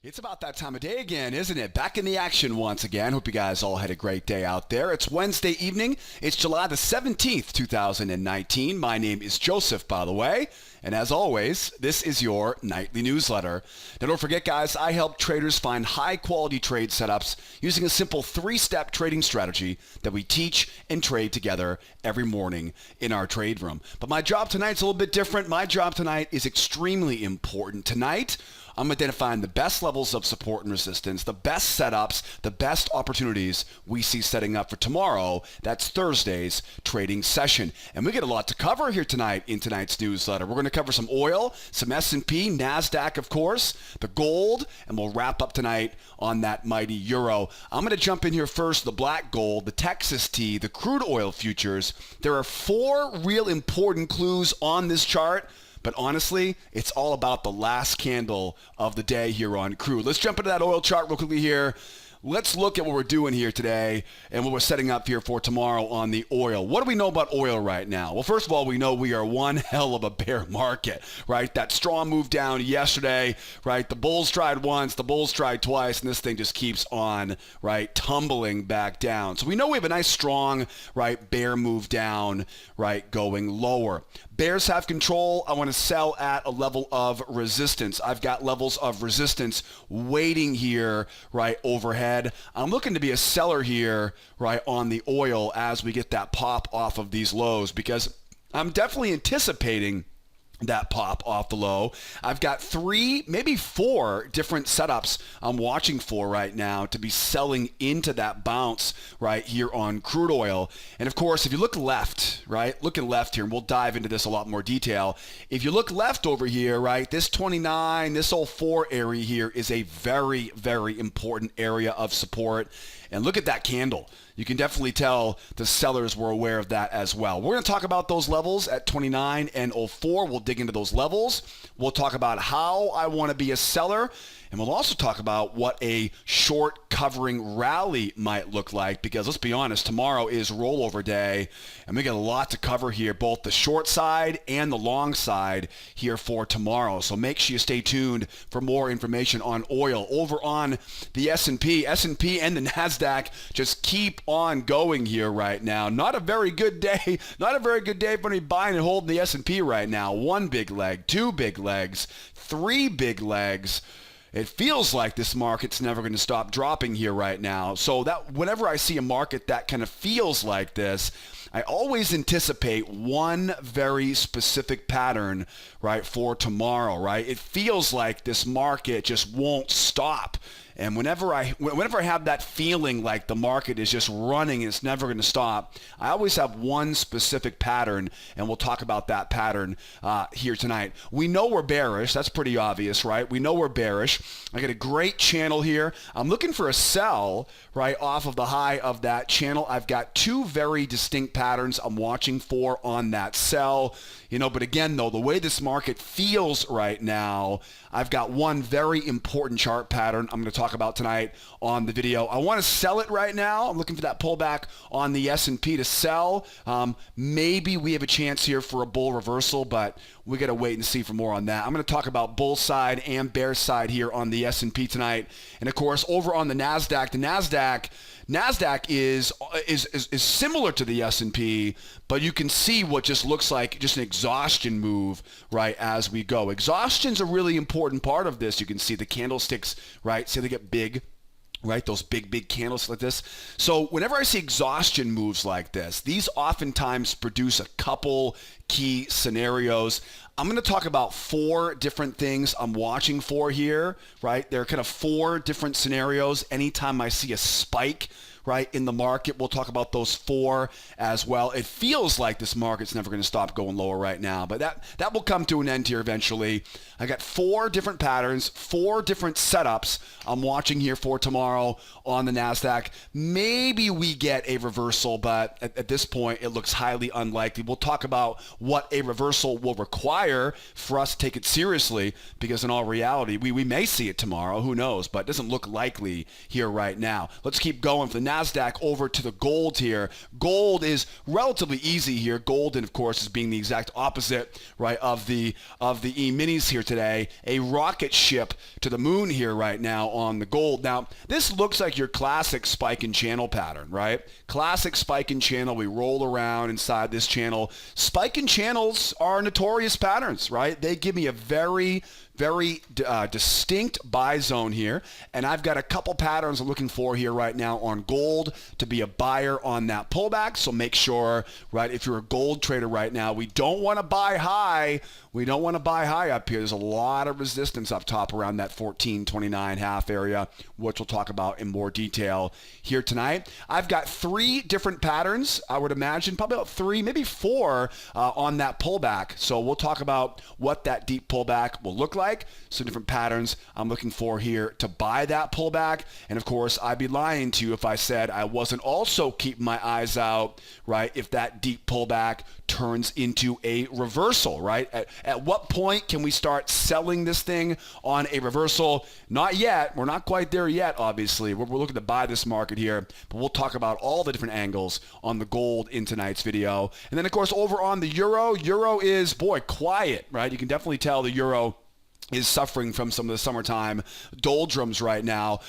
It's about that time of day again, isn't it? Back in the action once again. Hope you guys all had a great day out there. It's Wednesday evening. It's July the 17th, 2019. My name is Joseph, by the way. And as always, this is your nightly newsletter. Now don't forget, guys, I help traders find high-quality trade setups using a simple 3-step trading strategy that we teach and trade together every morning in our trade room. But my job tonight's a little bit different. My job tonight is extremely important. Tonight, I'm identifying the best levels of support and resistance, the best setups, the best opportunities we see setting up for tomorrow. That's Thursday's trading session. And we get a lot to cover here tonight in tonight's newsletter. We're going to cover some oil, some S&P, Nasdaq, of course, the gold, and we'll wrap up tonight on that mighty euro. I'm going to jump in here first, the black gold, the Texas tea, the crude oil futures. There are 4 real important clues on this chart. But honestly, it's all about the last candle of the day here on crude. Let's jump into that oil chart real quickly here. Let's look at what we're doing here today and what we're setting up here for tomorrow on the oil. What do we know about oil right now? Well, first of all, we know we are one hell of a bear market, right? That strong move down yesterday, right? The bulls tried once, the bulls tried twice, and this thing just keeps on, right, tumbling back down. So we know we have a nice strong, right, bear move down, right, going lower. Bears have control. I want to sell at a level of resistance. I've got levels of resistance waiting here, right, overhead. I'm looking to be a seller here, right, on the oil as we get that pop off of these lows because I'm definitely anticipating that pop off the low. I've got 3, maybe 4 different setups I'm watching for right now to be selling into that bounce right here on crude oil. And of course, if you look left, right, looking left here, and we'll dive into this a lot more detail. If you look left over here, right, this 29, this 04 area here is a very, very important area of support. And look at that candle. You can definitely tell the sellers were aware of that as well. We're going to talk about those levels at 29 and 04. We'll dig into those levels. We'll talk about how I want to be a seller. And we'll also talk about what a short covering rally might look like because let's be honest, tomorrow is rollover day and we got a lot to cover here, both the short side and the long side here for tomorrow. So make sure you stay tuned for more information on oil. Over on the S&P and the Nasdaq just keep on going here right now. Not a very good day. Not a very good day for anybody buying and holding the S&P right now. 1 big leg, 2 big legs, 3 big legs. It feels like this market's never going to stop dropping here right now. So that whenever I see a market that kind of feels like this, I always anticipate one very specific pattern, right, for tomorrow, right? It feels like this market just won't stop. And whenever I have that feeling like the market is just running and it's never going to stop, I always have one specific pattern, and we'll talk about that pattern here tonight. We know we're bearish. That's pretty obvious, right? We know we're bearish. I got a great channel here. I'm looking for a sell, right, off of the high of that channel. I've got 2 very distinct patterns I'm watching for on that sell. But again, though, the way this market feels right now, I've got one very important chart pattern I'm going to talk about tonight on the video. I want to sell it right now. I'm looking for that pullback on the S&P to sell. Maybe we have a chance here for a bull reversal, but we got to wait and see for more on that. I'm going to talk about bull side and bear side here on the S&P tonight. And of course, over on the Nasdaq is similar to the S&P, but you can see what just looks like just an exhaustion move, right, as we go. Exhaustion's a really important part of this. You can see the candlesticks, right, see they get big, right, those big candles like this. So whenever I see exhaustion moves like this, these oftentimes produce a couple key scenarios. I'm going to talk about 4 different things I'm watching for here, right? There are kind of 4 different scenarios anytime I see a spike, right, in the market. We'll talk about those 4 as well. It feels like this market's never going to stop going lower right now, but that will come to an end here eventually. I got 4 different patterns, 4 different setups I'm watching here for tomorrow on the Nasdaq. Maybe we get a reversal, but at this point, it looks highly unlikely. We'll talk about what a reversal will require for us to take it seriously, because in all reality, we may see it tomorrow. Who knows? But it doesn't look likely here right now. Let's keep going for the Nasdaq over to the gold here. Gold is relatively easy here. Gold, and of course, is being the exact opposite, right, of the E-minis here today. A rocket ship to the moon here right now on the gold. Now, this looks like your classic spike and channel pattern, right? Classic spike and channel. We roll around inside this channel. Spike and channels are notorious patterns, right? They give me a very distinct buy zone here, and I've got a couple patterns I'm looking for here right now on gold to be a buyer on that pullback. So make sure, right, if you're a gold trader right now, we don't want to buy high. We don't want to buy high up here. There's a lot of resistance up top around that 14.29 half area, which we'll talk about in more detail here tonight. I've got 3 different patterns, I would imagine, probably about 3, maybe 4 on that pullback. So we'll talk about what that deep pullback will look like. Some different patterns I'm looking for here to buy that pullback. And of course, I'd be lying to you if I said I wasn't also keeping my eyes out, right, if that deep pullback turns into a reversal, right? At what point can we start selling this thing on a reversal? Not yet. We're not quite there yet, obviously. We're looking to buy this market here, but we'll talk about all the different angles on the gold in tonight's video. And then, of course, over on the euro, euro is, boy, quiet, right? You can definitely tell the euro is suffering from some of the summertime doldrums right now.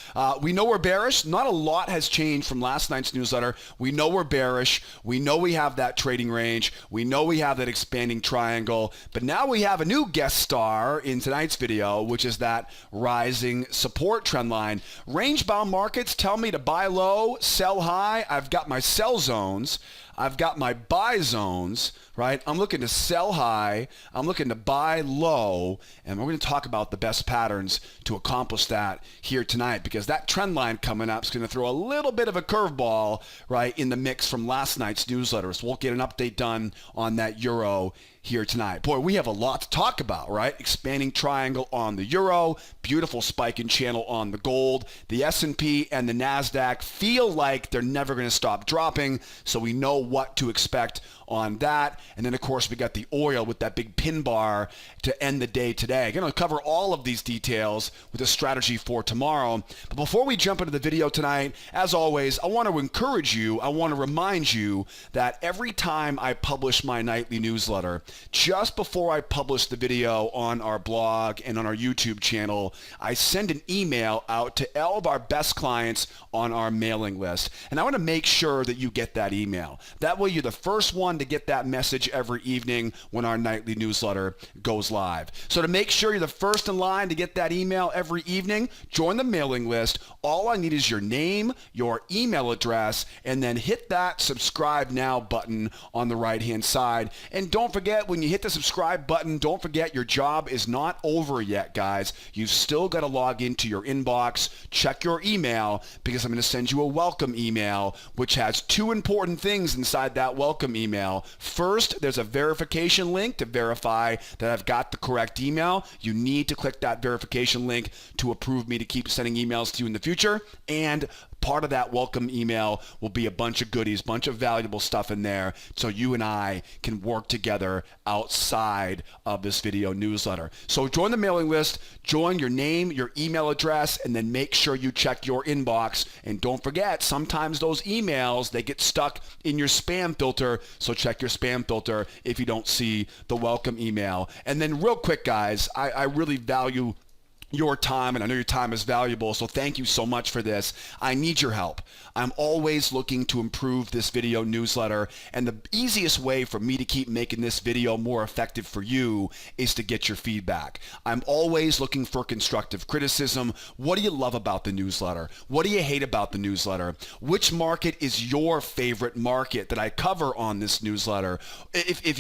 We know we're bearish. Not a lot has changed from last night's newsletter. We know we're bearish. We know we have that trading range. We know we have that expanding triangle. But now we have a new guest star in tonight's video, which is that rising support trend line. Range-bound markets tell me to buy low, sell high. I've got my sell zones. I've got my buy zones, right? I'm looking to sell high. I'm looking to buy low. And we're going to talk about the best patterns to accomplish that here tonight, because that trend line coming up is going to throw a little bit of a curveball, right, in the mix from last night's newsletter. So we'll get an update done on that euro here tonight. Boy, we have a lot to talk about, right? Expanding triangle on the euro, beautiful spike in channel on the gold. The S&P and the Nasdaq feel like they're never going to stop dropping, so we know what to expect on that. And then, of course, we got the oil with that big pin bar to end the day today. I'm going to cover all of these details with a strategy for tomorrow. But before we jump into the video tonight, as always, I want to encourage you, I want to remind you that every time I publish my nightly newsletter, just before I publish the video on our blog and on our YouTube channel, I send an email out to all of our best clients on our mailing list. And I want to make sure that you get that email. That way you're the first one to get that message every evening when our nightly newsletter goes live. So to make sure you're the first in line to get that email every evening, join the mailing list. All I need is your name, your email address, and then hit that subscribe now button on the right-hand side. And don't forget, when you hit the subscribe button, don't forget your job is not over yet, guys. You've still got to log into your inbox, check your email, because I'm going to send you a welcome email, which has 2 important things inside that welcome email. First, there's a verification link to verify that I've got the correct email. You need to click that verification link to approve me to keep sending emails to you in the future. And part of that welcome email will be a bunch of goodies, bunch of valuable stuff in there, so you and I can work together outside of this video newsletter. So join the mailing list, join your name, your email address, and then make sure you check your inbox. And don't forget, sometimes those emails, they get stuck in your spam filter, so check your spam filter if you don't see the welcome email. And then real quick, guys, I really value your time, and I know your time is valuable, so thank you so much for this. I need your help. I'm always looking to improve this video newsletter, and the easiest way for me to keep making this video more effective for you is to get your feedback. I'm always looking for constructive criticism. What do you love about the newsletter? What do you hate about the newsletter? Which market is your favorite market that I cover on this newsletter? If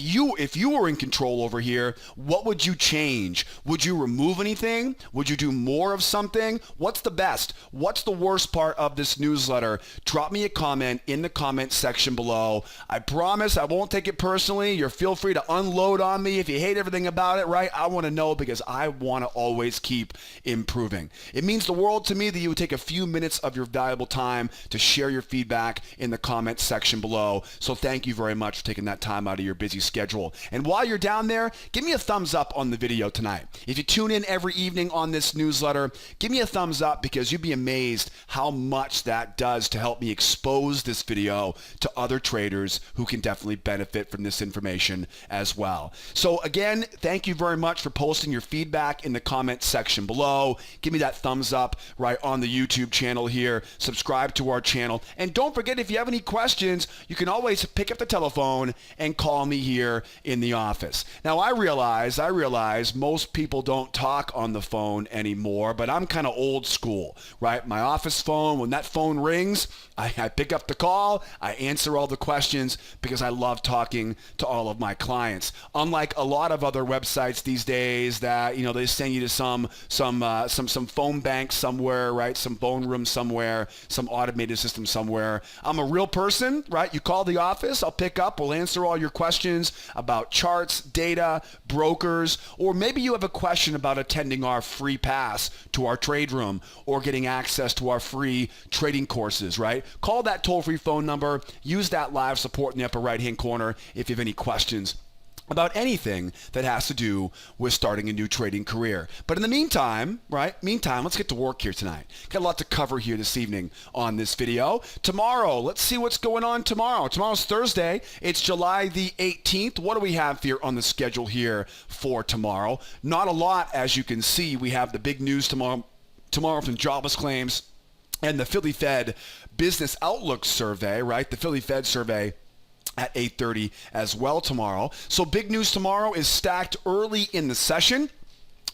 you were in control over here, what would you change? Would you remove anything? Would you do more of something? What's the best? What's the worst part of this newsletter? Drop me a comment in the comment section below. I promise I won't take it personally. You're feel free to unload on me if you hate everything about it, right? I want to know, because I want to always keep improving. It means the world to me that you would take a few minutes of your valuable time to share your feedback in the comment section below. So thank you very much for taking that time out of your busy schedule. And while you're down there, give me a thumbs up on the video tonight. If you tune in every evening on this newsletter, give me a thumbs up because you'd be amazed how much that does to help me expose this video to other traders who can definitely benefit from this information as well. So again, thank you very much for posting your feedback in the comments section below. Give me that thumbs up right on the YouTube channel here. Subscribe to our channel. And don't forget, if you have any questions, you can always pick up the telephone and call me here in the office. Now, I realize most people don't talk on the phone anymore, but I'm kind of old school, right? My office phone, when that phone rings, I pick up the call, I answer all the questions because I love talking to all of my clients. Unlike a lot of other websites these days that, they send you to some phone bank somewhere, right? Some phone room somewhere, some automated system somewhere. I'm a real person, right? You call the office, I'll pick up, we'll answer all your questions about charts, data, brokers, or maybe you have a question about attending our free pass to our trade room or getting access to our free trading courses, right? Call that toll-free phone number. Use that live support in the upper right-hand corner if you have any questions about anything that has to do with starting a new trading career. But in the meantime, let's get to work here tonight. Got a lot to cover here this evening on this video. Tomorrow, let's see what's going on tomorrow. Tomorrow's Thursday. It's July the 18th. What do we have here on the schedule here for tomorrow? Not a lot, as you can see. We have the big news tomorrow from jobless claims and the Philly Fed Business Outlook Survey, right? The Philly Fed Survey at 8:30 as well tomorrow. So big news tomorrow is stacked early in the session.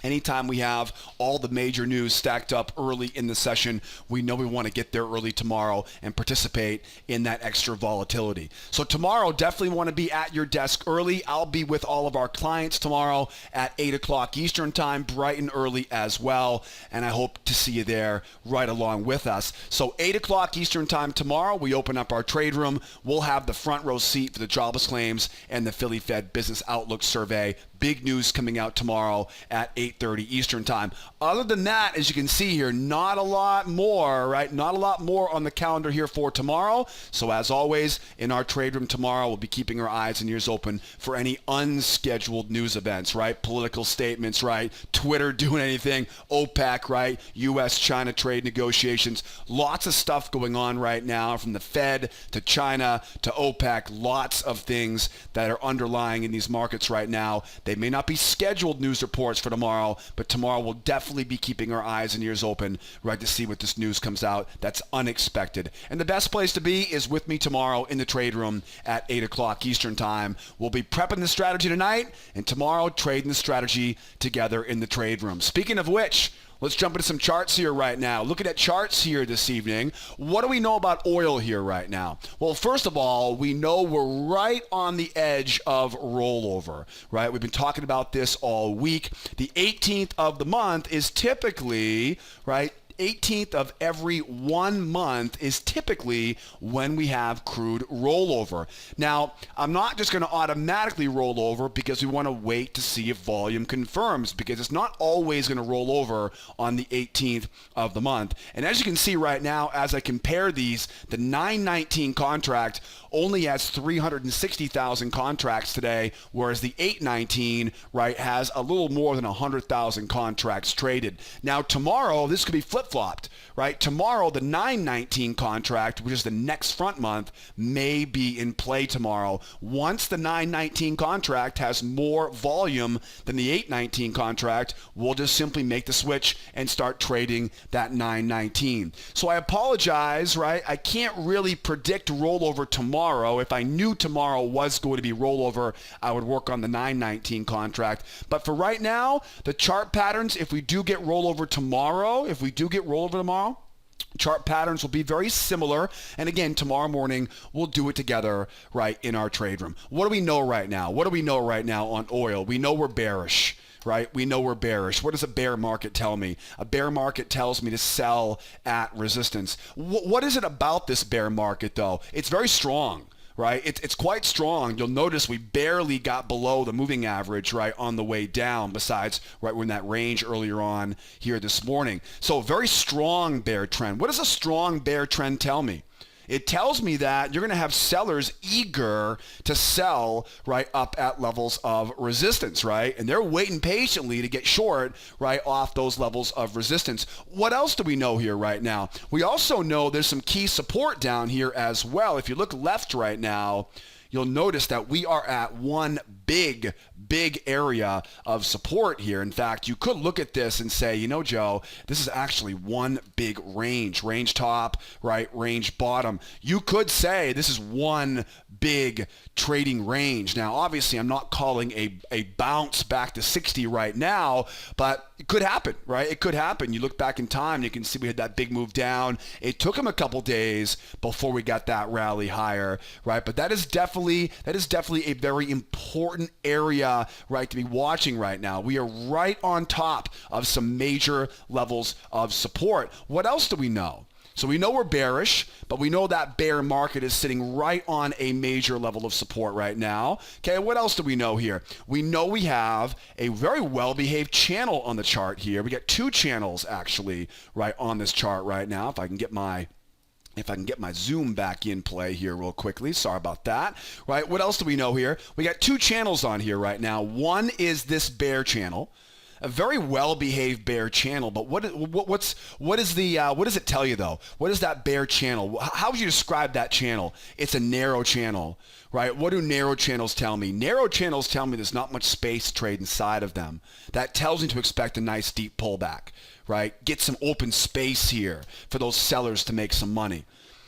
Anytime we have all the major news stacked up early in the session, we know we want to get there early tomorrow and participate in that extra volatility. So tomorrow, definitely want to be at your desk early. I'll be with all of our clients tomorrow at 8 o'clock Eastern time, bright and early as well. And I hope to see you there right along with us. So 8 o'clock Eastern time tomorrow, we open up our trade room. We'll have the front row seat for the jobless claims and the Philly Fed Business Outlook Survey. Big news coming out tomorrow at 8:30 Eastern time. Other than that, as you can see here, not a lot more, right? Not a lot more on the calendar here for tomorrow. So as always, in our trade room tomorrow, we'll be keeping our eyes and ears open for any unscheduled news events, right? Political statements, right? Twitter doing anything, OPEC, right? U.S.-China trade negotiations. Lots of stuff going on right now from the Fed to China to OPEC. Lots of things that are underlying in these markets right now. They may not be scheduled news reports for tomorrow, but tomorrow we'll definitely be keeping our eyes and ears open, right, to see what this news comes out that's unexpected. And the best place to be is with me tomorrow in the trade room at 8 o'clock Eastern time. We'll be prepping the strategy tonight, and tomorrow trading the strategy together in the trade room. Speaking of which, let's jump into some charts here right now. Looking at charts here this evening, what do we know about oil here right now? Well, first of all, we know we're right on the edge of rollover, right? We've been talking about this all week. The 18th of the month is typically, right, 18th of every 1 month is typically when we have crude rollover. Now, I'm not just going to automatically roll over because we want to wait to see if volume confirms, because it's not always going to roll over on the 18th of the month. And as you can see right now, as I compare these, the 919 contract only has 360,000 contracts today, whereas the 819, right, has a little more than 100,000 contracts traded. Now, tomorrow, this could be flip-flopped, right? Tomorrow, the 919 contract, which is the next front month, may be in play tomorrow. Once the 919 contract has more volume than the 819 contract, we'll just simply make the switch and start trading that 919. So I apologize, right? I can't really predict rollover tomorrow. If I knew tomorrow was going to be rollover, I would work on the 919 contract. But for right now, the chart patterns, if we do get rollover tomorrow, chart patterns will be very similar. And again, tomorrow morning, we'll do it together, right, in our trade room. What do we know right now? What do we know right now on oil? We know we're bearish. Right? We know we're bearish. What does a bear market tell me? A bear market tells me to sell at resistance. What is it about this bear market, though? It's very strong, right? It's quite strong. You'll notice we barely got below the moving average, right, on the way down, besides, right, we're in that range earlier on here this morning. So very strong bear trend. What does a strong bear trend tell me? It tells me that you're going to have sellers eager to sell right up at levels of resistance, right? And they're waiting patiently to get short right off those levels of resistance. What else do we know here right now? We also know there's some key support down here as well. If you look left right now, you'll notice that we are at one big area of support here. In fact, you could look at this and say, you know, Joe, this is actually one big range top, right, range bottom. You could say this is one big trading range. Now, obviously, I'm not calling a bounce back to 60 right now, but it could happen, right? It could happen. You look back in time, you can see we had that big move down. It took him a couple days before we got that rally higher, right? But that is definitely a very important area, right, to be watching right now. We are right on top of some major levels of support. What else do we know? So we know we're bearish, but we know that bear market is sitting right on a major level of support right now. Okay, what else do we know here? We know we have a very well-behaved channel on the chart here. We got two channels actually right on this chart right now. If I can get my zoom back in play here real quickly. Sorry about that. Right, what else do we know here? We got two channels on here right now. One is this bear channel. A very well-behaved bear channel, but what does it tell you though? What is that bear channel? How would you describe that channel? It's a narrow channel, right? What do narrow channels tell me? Narrow channels tell me there's not much space to trade inside of them. That tells me to expect a nice deep pullback, right? Get some open space here for those sellers to make some money,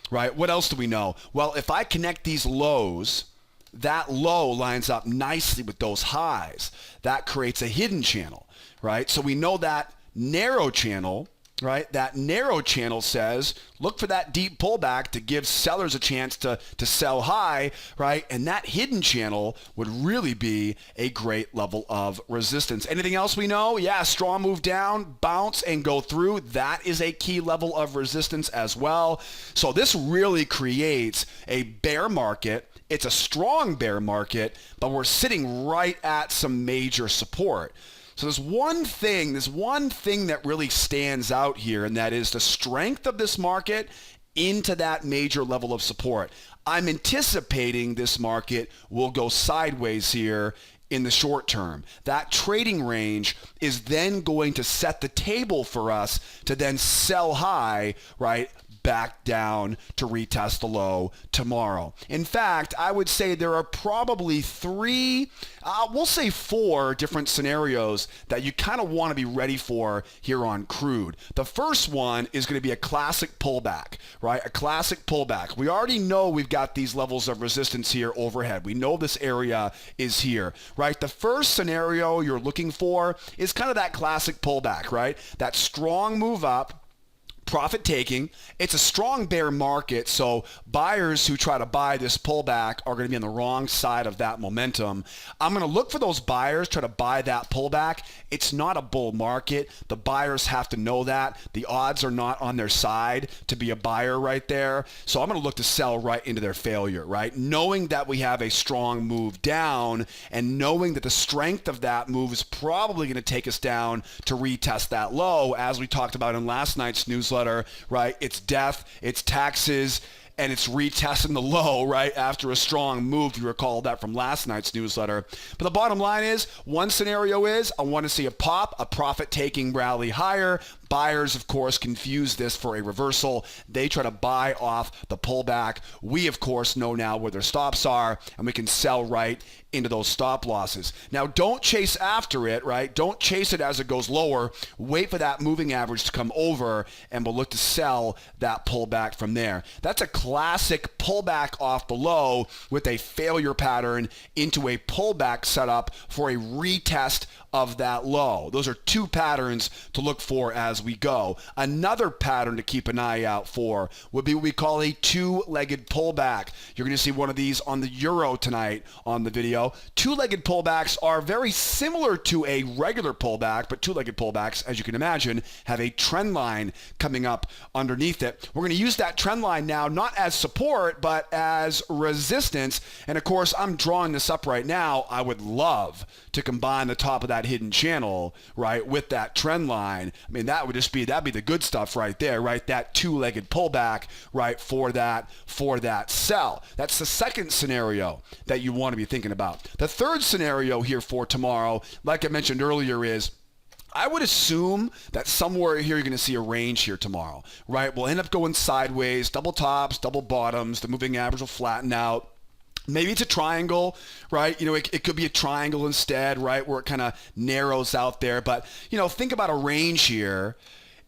right? What else do we know? Well, if I connect these lows, that low lines up nicely with those highs. That creates a hidden channel, right? So we know that narrow channel, right? That narrow channel says, look for that deep pullback to give sellers a chance to sell high, right? And that hidden channel would really be a great level of resistance. Anything else we know? Yeah, strong move down, bounce and go through. That is a key level of resistance as well. So this really creates a bear market. It's a strong bear market, but we're sitting right at some major support. So there's one thing that really stands out here, and that is the strength of this market into that major level of support. I'm anticipating this market will go sideways here in the short term. That trading range is then going to set the table for us to then sell high, right, back down to retest the low tomorrow. In fact, I would say there are probably we'll say four different scenarios that you kind of want to be ready for here on crude. The first one is going to be a classic pullback, right? A classic pullback. We already know we've got these levels of resistance here overhead. We know this area is here, right? The first scenario you're looking for is kind of that classic pullback, right? That strong move up, profit taking. It's a strong bear market, so buyers who try to buy this pullback are going to be on the wrong side of that momentum. I'm going to look for those buyers, try to buy that pullback. It's not a bull market. The buyers have to know that. The odds are not on their side to be a buyer right there. So I'm going to look to sell right into their failure, right? Knowing that we have a strong move down and knowing that the strength of that move is probably going to take us down to retest that low, as we talked about in last night's newsletter, right? It's death, it's taxes, and it's retesting the low, right, after a strong move. You recall that from last night's newsletter. But the bottom line is, one scenario is I want to see a pop, a profit-taking rally higher. Buyers, of course, confuse this for a reversal. They try to buy off the pullback. We, of course, know now where their stops are, and we can sell right into those stop losses. Now, don't chase after it, right? Don't chase it as it goes lower. Wait for that moving average to come over, and we'll look to sell that pullback from there. That's a classic pullback off the low with a failure pattern into a pullback setup for a retest of that low. Those are two patterns to look for as we go. Another pattern to keep an eye out for would be what we call a two-legged pullback. You're going to see one of these on the euro tonight on the video. Two-legged pullbacks are very similar to a regular pullback, but two-legged pullbacks, as you can imagine, have a trend line coming up underneath it. We're going to use that trend line now not not as support, but as resistance. And of course, I'm drawing this up right now. I would love to combine the top of that hidden channel, right, with that trend line. I mean, that'd be the good stuff right there, right? That two-legged pullback, right, for that sell. That's the second scenario that you want to be thinking about. The third scenario here for tomorrow, like I mentioned earlier, is I would assume that somewhere here you're going to see a range here tomorrow, right? We'll end up going sideways, double tops, double bottoms. The moving average will flatten out. Maybe it's a triangle, right? It could be a triangle instead, right, where it kind of narrows out there. But, think about a range here.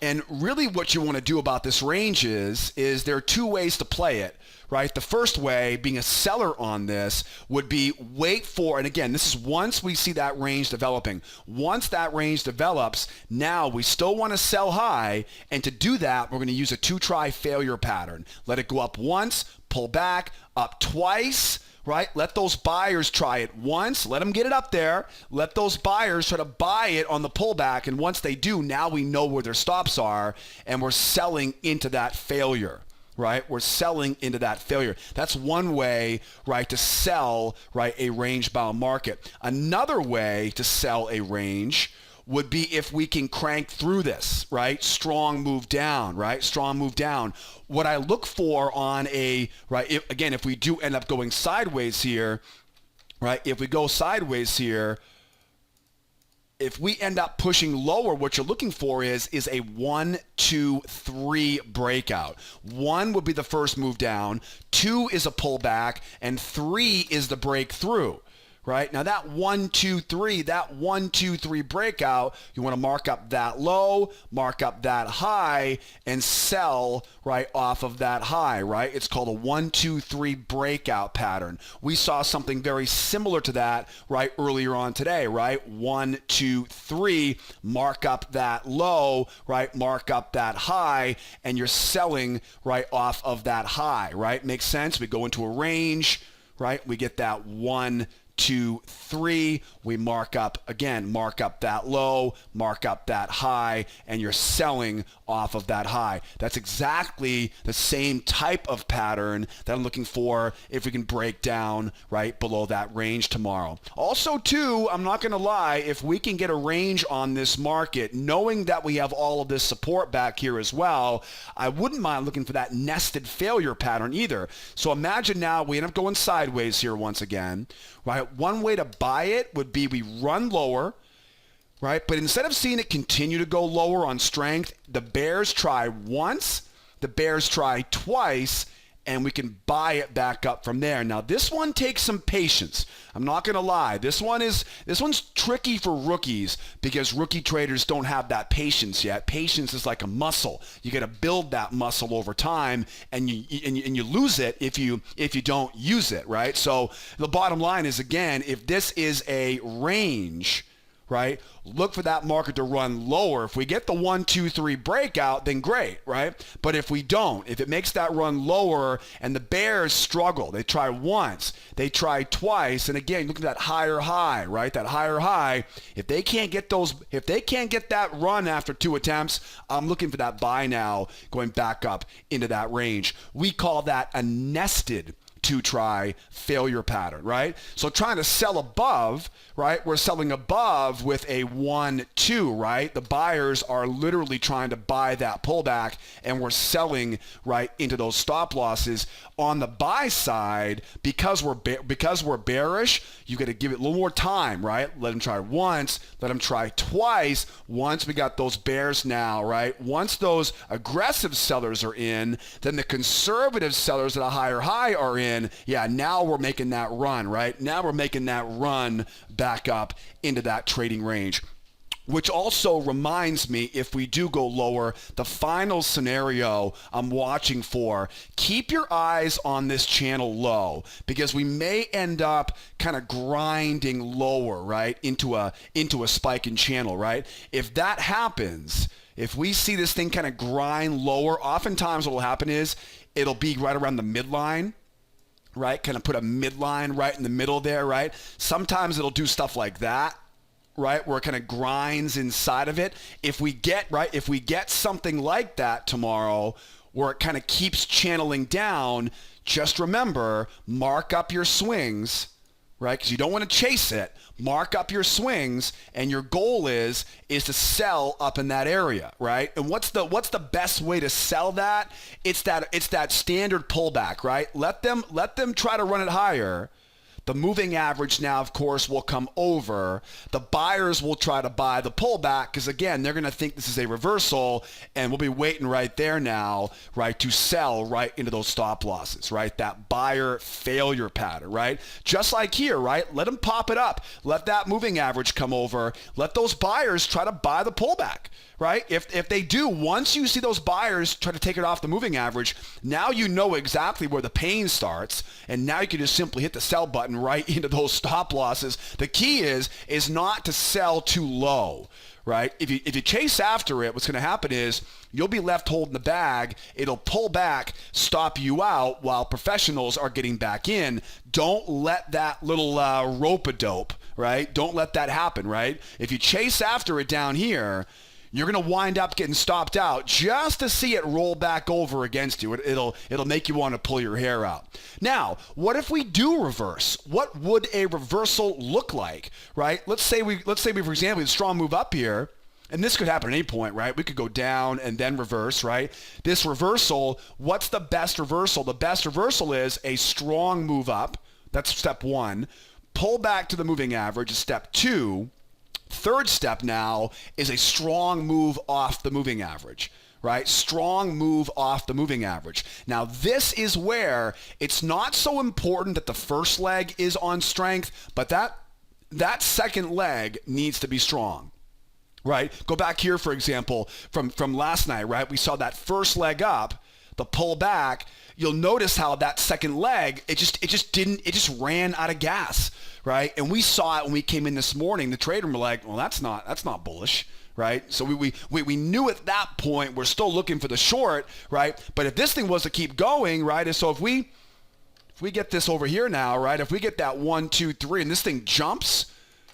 And really what you want to do about this range is there are two ways to play it, right? The first way, being a seller on this, would be wait for, and again, this is once we see that range developing. Once that range develops, now we still want to sell high, and to do that, we're going to use a two-try failure pattern. Let it go up once, pull back, up twice, right? Let those buyers try it once. Let them get it up there. Let those buyers try to buy it on the pullback. And once they do, now we know where their stops are, and we're selling into that failure, right? We're selling into that failure. That's one way, right, to sell, right, a range-bound market. Another way to sell a range would be if we can crank through this, right? Strong move down, right? Strong move down. What I look for on a, right, if we do end up going sideways here, right? If we go sideways here, if we end up pushing lower, what you're looking for is a 1, 2, 3 breakout. 1 would be the first move down, 2 is a pullback, and 3 is the breakthrough. Right? Now that 1, 2, 3 breakout, you want to mark up that low, mark up that high, and sell right off of that high, right? It's called a 1, 2, 3 breakout pattern. We saw something very similar to that right earlier on today, right? 1, 2, 3, mark up that low, right? Mark up that high, and you're selling right off of that high, right? Makes sense? We go into a range, right? We get that 1, 2, 3, we mark up that low, mark up that high, and you're selling off of that high. That's exactly the same type of pattern that I'm looking for if we can break down right below that range tomorrow. Also, too, I'm not going to lie, if we can get a range on this market, knowing that we have all of this support back here as well, I wouldn't mind looking for that nested failure pattern either. So imagine now we end up going sideways here once again, right? One way to buy it would be we run lower, right? But instead of seeing it continue to go lower on strength, the bears try once, the bears try twice, and we can buy it back up from there. Now, this one takes some patience. I'm not going to lie. This one's tricky for rookies because rookie traders don't have that patience yet. Patience is like a muscle. You got to build that muscle over time, and you lose it if you don't use it, right? So the bottom line is, again, if this is a range, right, look for that market to run lower. If we get the 1, 2, 3 breakout, then great, right? But if we don't, if it makes that run lower and the bears struggle, they try once, they try twice, and again, look at that higher high, right? That higher high, if they can't get that run after 2 attempts, I'm looking for that buy now going back up into that range. We call that a nested two-try failure pattern, right? So trying to sell above, right? We're selling above with a 1, 2, right? The buyers are literally trying to buy that pullback, and we're selling right into those stop losses. On the buy side, because we're bearish, you got to give it a little more time, right? Let them try once, let them try twice. Once we got those bears now, right? Once those aggressive sellers are in, then the conservative sellers at a higher high are in. Yeah, now we're making that run, right? Now we're making that run back up into that trading range. Which also reminds me, if we do go lower, the final scenario I'm watching for, keep your eyes on this channel low, because we may end up kind of grinding lower, right, into a spike in channel, right? If that happens, if we see this thing kind of grind lower, oftentimes what will happen is it'll be right around the midline, right? Kind of put a midline right in the middle there, right? Sometimes it'll do stuff like that, right, where it kind of grinds inside of it. If we get something like that tomorrow, where it kind of keeps channeling down, just remember, mark up your swings, right? Because you don't want to chase it. Mark up your swings, and your goal is to sell up in that area, right? And what's the best way to sell that? It's that standard pullback, right? Let them try to run it higher. The moving average now, of course, will come over. The buyers will try to buy the pullback because, again, they're going to think this is a reversal, and we'll be waiting right there now, right, to sell right into those stop losses, right? That buyer failure pattern, right? Just like here, right? Let them pop it up. Let that moving average come over. Let those buyers try to buy the pullback, right? If they do, once you see those buyers try to take it off the moving average, now you know exactly where the pain starts, and now you can just simply hit the sell button right into those stop losses. The key is not to sell too low, right? If you chase after it, what's going to happen is you'll be left holding the bag. It'll pull back, stop you out while professionals are getting back in. Don't let that little rope-a-dope, right? Don't let that happen, right? If you chase after it down here, you're going to wind up getting stopped out just to see it roll back over against you. It'll make you want to pull your hair out. Now, what if we do reverse? What would a reversal look like, right? Let's say we for example, a strong move up here, and this could happen at any point, right? We could go down and then reverse, right? This reversal, what's the best reversal? The best reversal is a strong move up. That's step one. Pull back to the moving average is step two. Third step now is a strong move off the moving average, right? Strong move off the moving average. Now, this is where it's not so important that the first leg is on strength, but that second leg needs to be strong, right? Go back here, for example, from last night, right? We saw that first leg up, the pull back. You'll notice how that second leg, it just ran out of gas, right? And we saw it when we came in this morning. The trader were like, well, that's not bullish, right? So we knew at that point we're still looking for the short, right? But if this thing was to keep going, right? And so if we get this over here now, right? If we get that 1, 2, 3, and this thing jumps,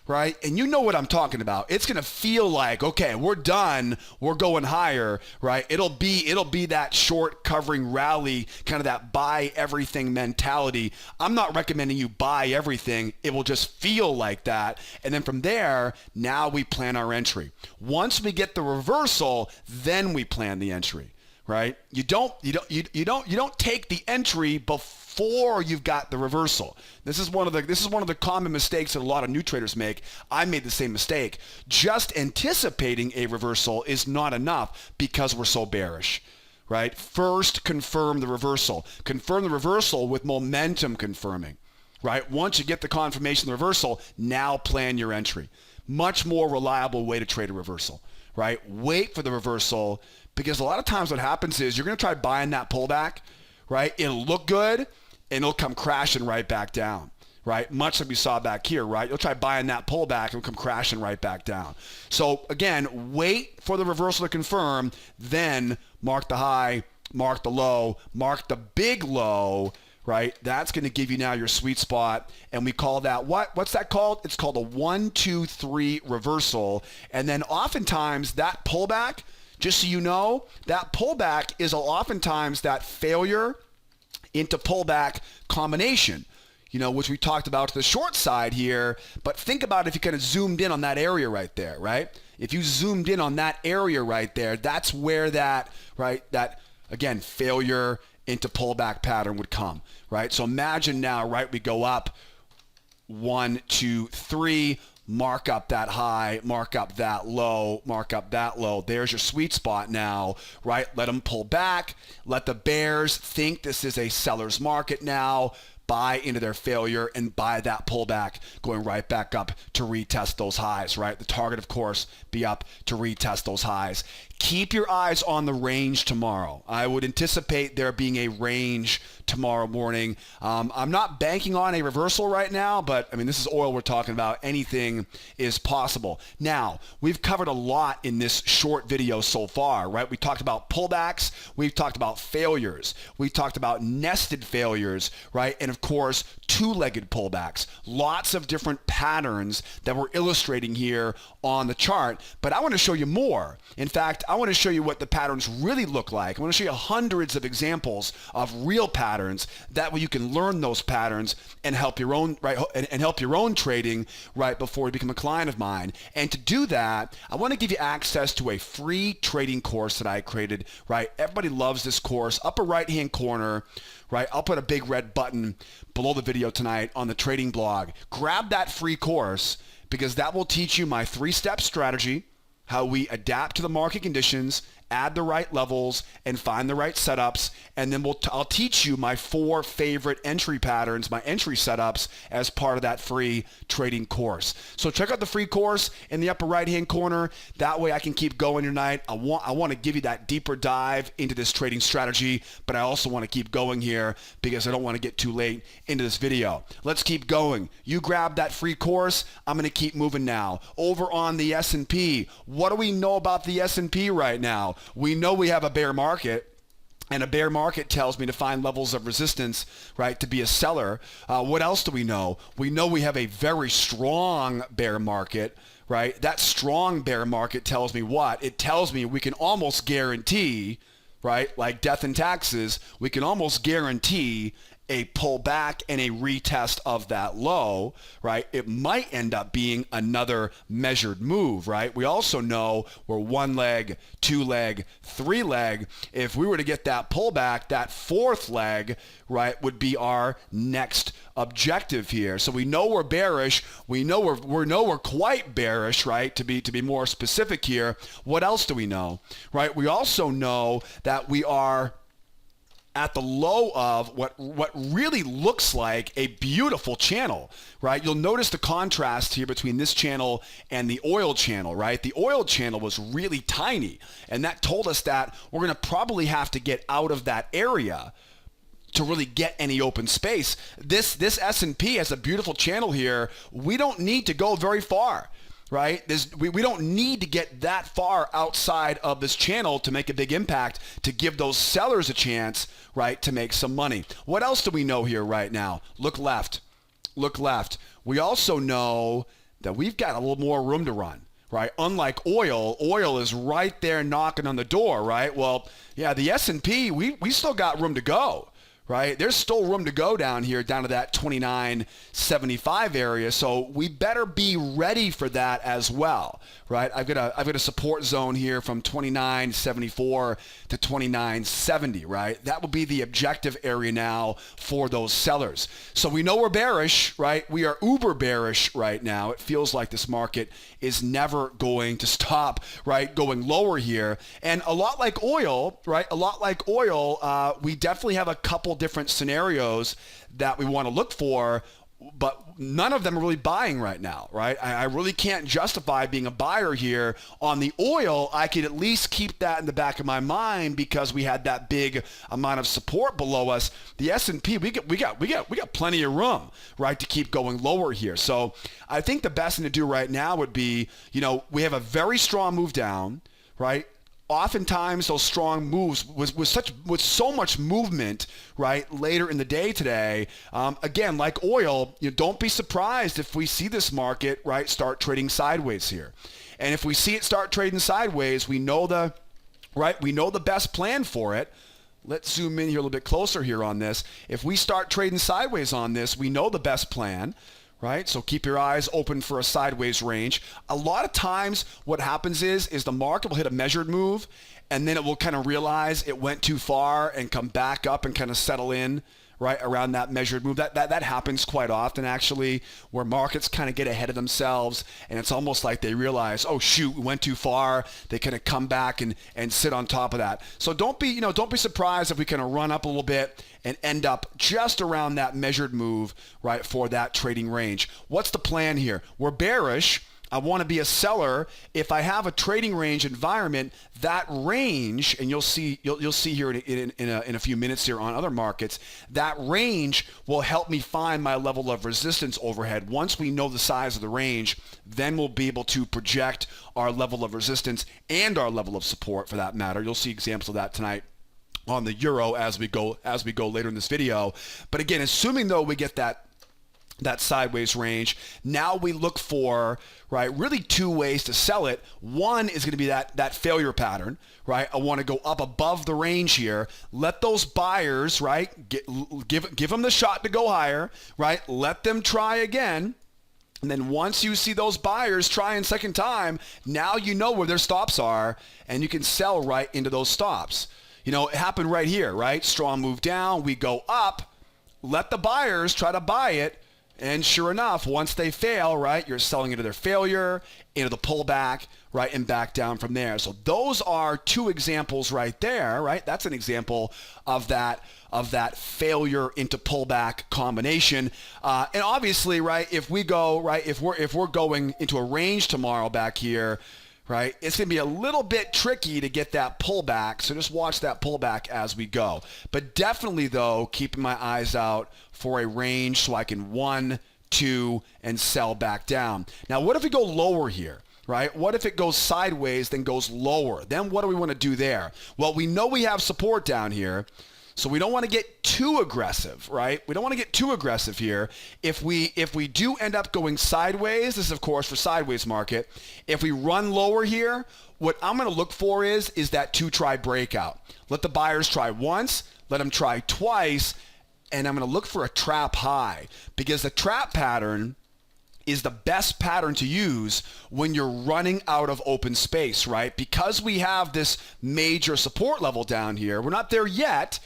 right? And you know what I'm talking about. It's going to feel like, okay, we're done. We're going higher, right? It'll be that short covering rally, kind of that buy everything mentality. I'm not recommending you buy everything. It will just feel like that. And then from there, now we plan our entry. Once we get the reversal, then we plan the entry, right? You don't take the entry before you've got the reversal. This is one of the common mistakes that a lot of new traders make. I made the same mistake. Just anticipating a reversal is not enough because we're so bearish, right? First, confirm the reversal. Confirm the reversal with momentum confirming, right? Once you get the confirmation of the reversal, now plan your entry. Much more reliable way to trade a reversal, right? Wait for the reversal, because a lot of times what happens is you're going to try buying that pullback, right? It'll look good, and it'll come crashing right back down, right? Much like we saw back here, right? You'll try buying that pullback, and it'll come crashing right back down. So again, wait for the reversal to confirm, then mark the high, mark the low, mark the big low, right? That's going to give you now your sweet spot, and we call that what's that called? It's called a 1, 2, 3 reversal. And then oftentimes that pullback, just so you know, that pullback is oftentimes that failure into pullback combination, which we talked about to the short side here. But think about if you kind of zoomed in on that area right there, right? If you zoomed in on that area right there, that's where that again, failure into pullback pattern would come, right? So imagine now, right, we go up 1, 2, 3, mark up that high, mark up that low, mark up that low. There's your sweet spot now, right? Let them pull back. Let the bears think this is a seller's market now. Buy into their failure and buy that pullback, going right back up to retest those highs, right? The target, of course, be up to retest those highs. Keep your eyes on the range tomorrow. I would anticipate there being a range tomorrow morning. I'm not banking on a reversal right now, but I mean, this is oil we're talking about. Anything is possible. Now, we've covered a lot in this short video so far, right? We talked about pullbacks. We've talked about failures. We've talked about nested failures, right? And of of course, two-legged pullbacks. Lots of different patterns that we're illustrating here on the chart, but I want to show you more. In fact, I want to show you what the patterns really look like. I want to show you hundreds of examples of real patterns. That way you can learn those patterns and help your own, right, and help your own trading right before you become a client of mine. And to do that, I want to give you access to a free trading course that I created, right? Everybody loves this course. Upper right-hand corner, right? I'll put a big red button below the video tonight on the trading blog. Grab that free course because that will teach you my 3-step strategy, how we adapt to the market conditions, add the right levels, and find the right setups. And then I'll teach you my 4 favorite entry patterns, my entry setups, as part of that free trading course. So check out the free course in the upper right-hand corner. That way I can keep going tonight. I want to give you that deeper dive into this trading strategy, but I also want to keep going here because I don't want to get too late into this video. Let's keep going. You grab that free course. I'm going to keep moving now. Over on the S&P, what do we know about the S&P right now? We know we have a bear market, and a bear market tells me to find levels of resistance, right, to be a seller. What else do we know? We know we have a very strong bear market, right? That strong bear market tells me what? It tells me we can almost guarantee, right, like death and taxes, we can almost guarantee a pullback and a retest of that low, right? It might end up being another measured move, right? We also know we're 1 leg, 2 leg, 3 leg. If we were to get that pullback, that 4th leg, right, would be our next objective here. So we know we're bearish. We know we're quite bearish, right? To be more specific here. What else do we know, right? We also know that we are at the low of what really looks like a beautiful channel, right? You'll notice the contrast here between this channel and the oil channel, right? The oil channel was really tiny, and that told us that we're going to probably have to get out of that area to really get any open space. This S&P has a beautiful channel here. We don't need to go very far, right? We don't need to get that far outside of this channel to make a big impact, to give those sellers a chance, right, to make some money. What else do we know here right now? Look left. Look left. We also know that we've got a little more room to run, right? Unlike oil is right there knocking on the door, right? Well, yeah, the S&P, we still got room to go, right? There's still room to go down here, down to that 29.75 area. So we better be ready for that as well, right? I've got a support zone here from 29.74 to 29.70, right? That will be the objective area now for those sellers. So we know we're bearish, right? We are uber bearish right now. It feels like this market is never going to stop, right? Going lower here. And a lot like oil, right? A lot like oil, we definitely have a couple different scenarios that we want to look for, but none of them are really buying right now, right? I really can't justify being a buyer here. On the oil, I could at least keep that in the back of my mind because we had that big amount of support below us. The S&P, we got plenty of room, right, to keep going lower here. So I think the best thing to do right now would be, we have a very strong move down, right? Oftentimes those strong moves with so much movement, right, later in the day today. Again, like oil, don't be surprised if we see this market, right, start trading sideways here. And if we see it start trading sideways, we know the best plan for it. Let's zoom in here a little bit closer here on this. If we start trading sideways on this, we know the best plan, right? So keep your eyes open for a sideways range. A lot of times what happens is the market will hit a measured move, and then it will kind of realize it went too far and come back up and kind of settle in, right, around that measured move. That happens quite often, actually, where markets kind of get ahead of themselves, and it's almost like they realize, oh shoot, we went too far. They kind of come back and sit on top of that. So don't be surprised if we kind of run up a little bit and end up just around that measured move, right, for that trading range. What's the plan here? We're bearish. I want to be a seller. If I have a trading range environment, that range, and you'll see here in a few minutes here on other markets, that range will help me find my level of resistance overhead. Once we know the size of the range, then we'll be able to project our level of resistance and our level of support for that matter. You'll see examples of that tonight on the euro as we go later in this video. But again, assuming though we get that sideways range, now we look for, right, really two ways to sell it. One is going to be that failure pattern, right? I want to go up above the range here. Let those buyers, right, give them the shot to go higher, right? Let them try again. And then once you see those buyers trying second time, now you know where their stops are, and you can sell right into those stops. You know, it happened right here, right? Strong move down, we go up, let the buyers try to buy it, and sure enough, once they fail, right, you're selling into their failure, into the pullback, right, and back down from there. So those are two examples right there, right? That's an example of that failure into pullback combination. And obviously, right, if we go, right, if we're going into a range tomorrow back here, right, it's going to be a little bit tricky to get that pullback. So just watch that pullback as we go. But definitely, though, keeping my eyes out for a range so I can 1, 2, and sell back down. Now, what if we go lower here? Right? What if it goes sideways, then goes lower? Then what do we want to do there? Well, we know we have support down here, so we don't want to get too aggressive, right? We don't want to get too aggressive here. If we do end up going sideways, this is, of course, for sideways market. If we run lower here, what I'm going to look for is that 2-try breakout. Let the buyers try once, let them try twice, and I'm going to look for a trap high, because the trap pattern is the best pattern to use when you're running out of open space, right? Because we have this major support level down here. We're not there yet,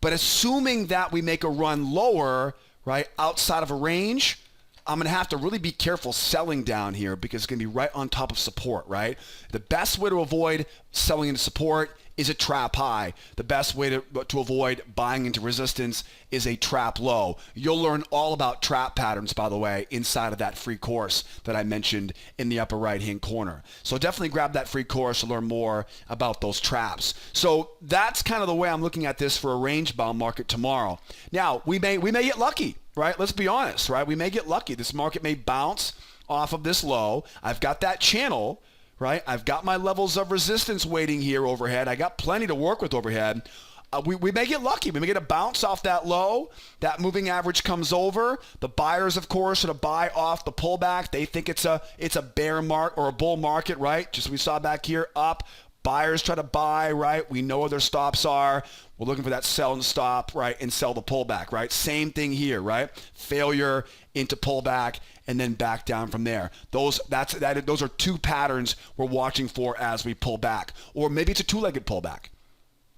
but assuming that we make a run lower, right, outside of a range, I'm going to have to really be careful selling down here because it's going to be right on top of support, right? The best way to avoid selling into support is a trap high. The best way to avoid buying into resistance is a trap low. You'll learn all about trap patterns, by the way, inside of that free course that I mentioned in the upper right-hand corner. So definitely grab that free course to learn more about those traps. So that's kind of the way I'm looking at this for a range-bound market tomorrow. Now, we may get lucky, right? Let's be honest, right? We may get lucky. This market may bounce off of this low. I've got that channel, right? I've got my levels of resistance waiting here overhead. I got plenty to work with overhead. We may get lucky. We may get a bounce off that low. That moving average comes over. The buyers, of course, are to buy off the pullback. They think it's a bear market or a bull market, right? Just we saw back here, up. Buyers try to buy, right? We know where their stops are. We're looking for that sell and stop, right? And sell the pullback, right? Same thing here, right? Failure into pullback and then back down from there. Those are two patterns we're watching for as we pull back. Or maybe it's a two-legged pullback,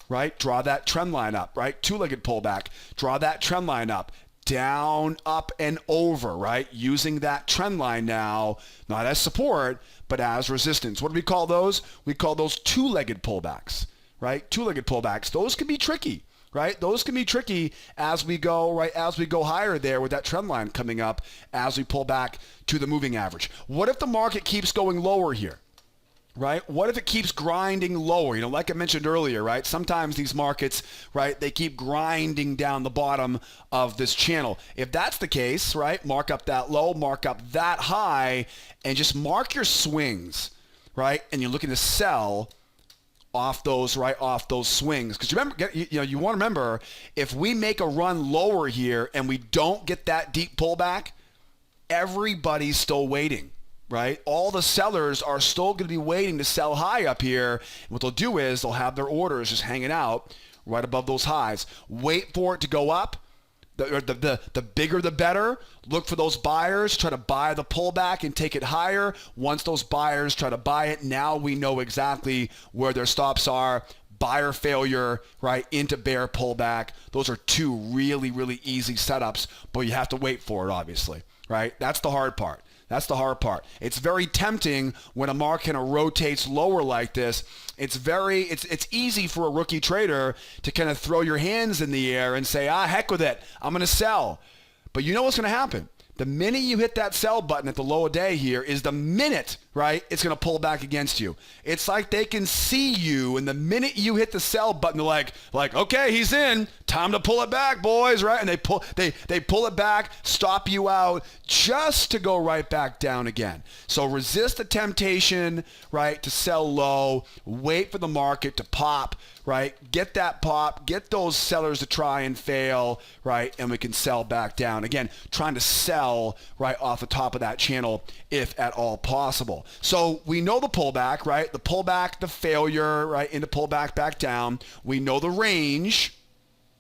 right? Draw that trend line up, right? Two-legged pullback. Draw that trend line up. Down, up, and over, right? Using that trend line now, not as support, but as resistance. What do we call those? We call those two-legged pullbacks, right? Two-legged pullbacks. Those can be tricky, right? Those can be tricky as we go, right? As we go higher there with that trend line coming up as we pull back to the moving average. What if the market keeps going lower here? Right? What if it keeps grinding lower? You know, like I mentioned earlier, right? Sometimes these markets, right, they keep grinding down the bottom of this channel. If that's the case, right, mark up that low, mark up that high, and just mark your swings, right? And you're looking to sell off those, right, off those swings. Because remember, you want to remember, if we make a run lower here and we don't get that deep pullback, everybody's still waiting. Right? All the sellers are still going to be waiting to sell high up here. And what they'll do is they'll have their orders just hanging out right above those highs. Wait for it to go up. The bigger the better. Look for those buyers. Try to buy the pullback and take it higher. Once those buyers try to buy it, now we know exactly where their stops are. Buyer failure, right, into bear pullback. Those are two really, really easy setups, but you have to wait for it, obviously. Right? That's the hard part. That's the hard part. It's very tempting when a market kind of rotates lower like this. It's easy for a rookie trader to kind of throw your hands in the air and say, heck with it. I'm going to sell. But you know what's going to happen? The minute you hit that sell button at the low of day here is the minute right, it's going to pull back against you. It's like they can see you, and the minute you hit the sell button, they're like, okay, he's in. Time to pull it back, boys, right? And they pull it back, stop you out, just to go right back down again. So resist the temptation, right, to sell low. Wait for the market to pop, right? Get that pop. Get those sellers to try and fail, right? And we can sell back down. Again, trying to sell right off the top of that channel if at all possible. So we know the pullback, right? The pullback, the failure, right, into pullback back down. We know the range,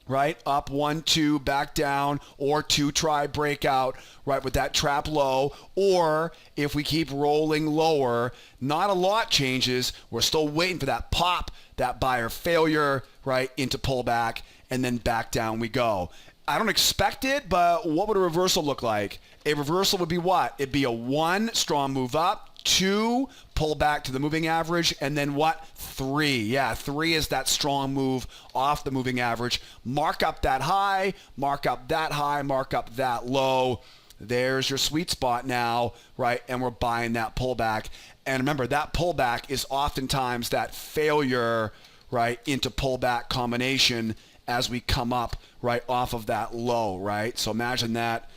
right? Up 1, 2, back down, or 2, try breakout, right, with that trap low. Or if we keep rolling lower, not a lot changes. We're still waiting for that pop, that buyer failure, right, into pullback, and then back down we go. I don't expect it, but what would a reversal look like? A reversal would be what? It'd be a 1, strong move up, 2, pull back to the moving average, and then what? 3. Yeah, 3 is that strong move off the moving average. Mark up that high, mark up that high, mark up that low. There's your sweet spot now, right? And we're buying that pullback. And remember, that pullback is oftentimes that failure, right, into pullback combination as we come up, right, off of that low, right? So imagine that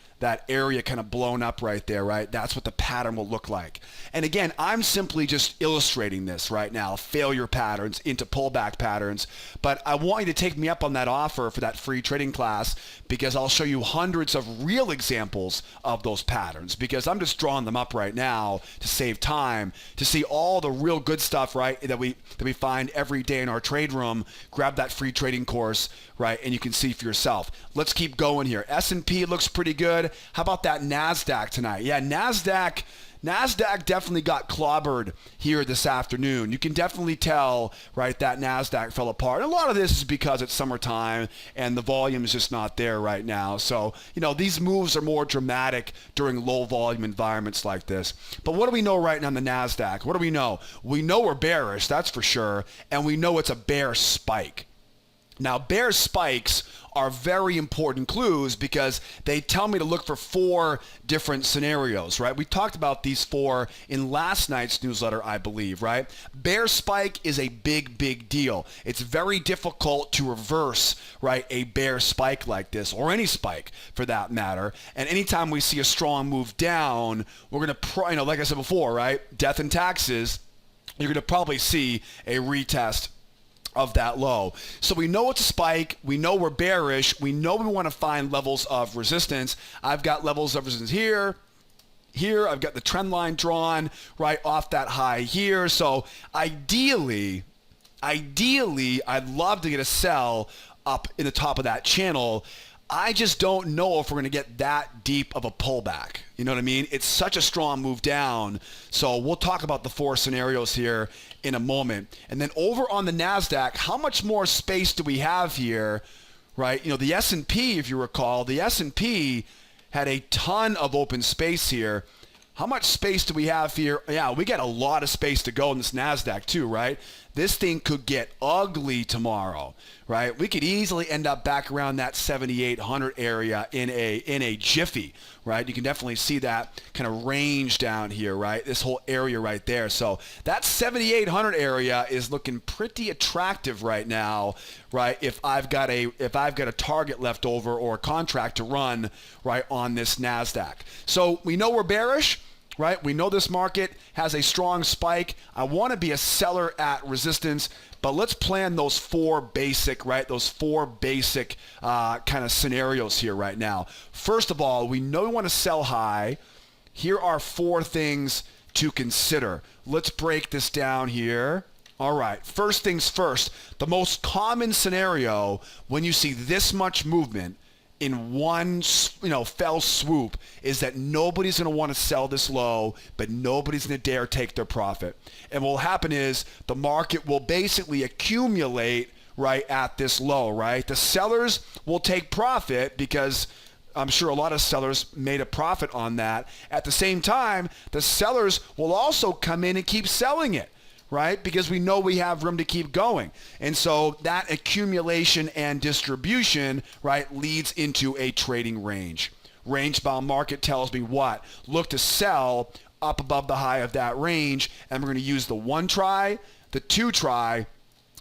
area kind of blown up right there, right? That's what the pattern will look like. And again, I'm simply just illustrating this right now, failure patterns into pullback patterns. But I want you to take me up on that offer for that free trading class, because I'll show you hundreds of real examples of those patterns, because I'm just drawing them up right now to save time, to see all the real good stuff, right, that we find every day in our trade room. Grab that free trading course, right, and you can see for yourself. Let's keep going here. S&P looks pretty good. How about that Nasdaq tonight? Yeah, Nasdaq definitely got clobbered here this afternoon. You can definitely tell, right, that Nasdaq fell apart. And a lot of this is because it's summertime and the volume is just not there right now. So, these moves are more dramatic during low volume environments like this. But what do we know right now on the Nasdaq? What do we know? We know we're bearish, that's for sure, and we know it's a bear spike. Now, bear spikes are very important clues because they tell me to look for 4 different scenarios, right? We talked about these 4 in last night's newsletter, I believe, right? Bear spike is a big, big deal. It's very difficult to reverse, right, a bear spike like this, or any spike for that matter. And anytime we see a strong move down, we're going to, like I said before, right, death and taxes, you're going to probably see a retest of that low. So we know it's a spike. We know we're bearish. We know we want to find levels of resistance. I've got levels of resistance here. I've got the trend line drawn right off that high here. So ideally, I'd love to get a sell up in the top of that channel. I just don't know if we're going to get that deep of a pullback. You know what I mean? It's such a strong move down. So we'll talk about the 4 scenarios here in a moment. And then over on the Nasdaq, how much more space do we have here, right? The S&P, if you recall, the S&P had a ton of open space here. How much space do we have here? Yeah, we got a lot of space to go in this Nasdaq too, right? This thing could get ugly tomorrow, right? We could easily end up back around that 7,800 area in a jiffy, right? You can definitely see that kind of range down here, right? This whole area right there. So that 7,800 area is looking pretty attractive right now, right? If I've got a target left over or a contract to run, right, on this Nasdaq. So we know we're bearish, right? We know this market has a strong spike. I want to be a seller at resistance, but let's plan those 4 basic, right? Those 4 basic kind of scenarios here right now. First of all, we know we want to sell high. Here are 4 things to consider. Let's break this down here. All right, first things first, the most common scenario when you see this much movement in one, fell swoop is that nobody's going to want to sell this low, but nobody's going to dare take their profit. And what will happen is the market will basically accumulate right at this low, right? The sellers will take profit because I'm sure a lot of sellers made a profit on that. At the same time, the sellers will also come in and keep selling it, right? Because we know we have room to keep going. And so that accumulation and distribution, right, leads into a trading range. Range bound market tells me what? Look to sell up above the high of that range, and we're going to use the 1 try, the 2 try,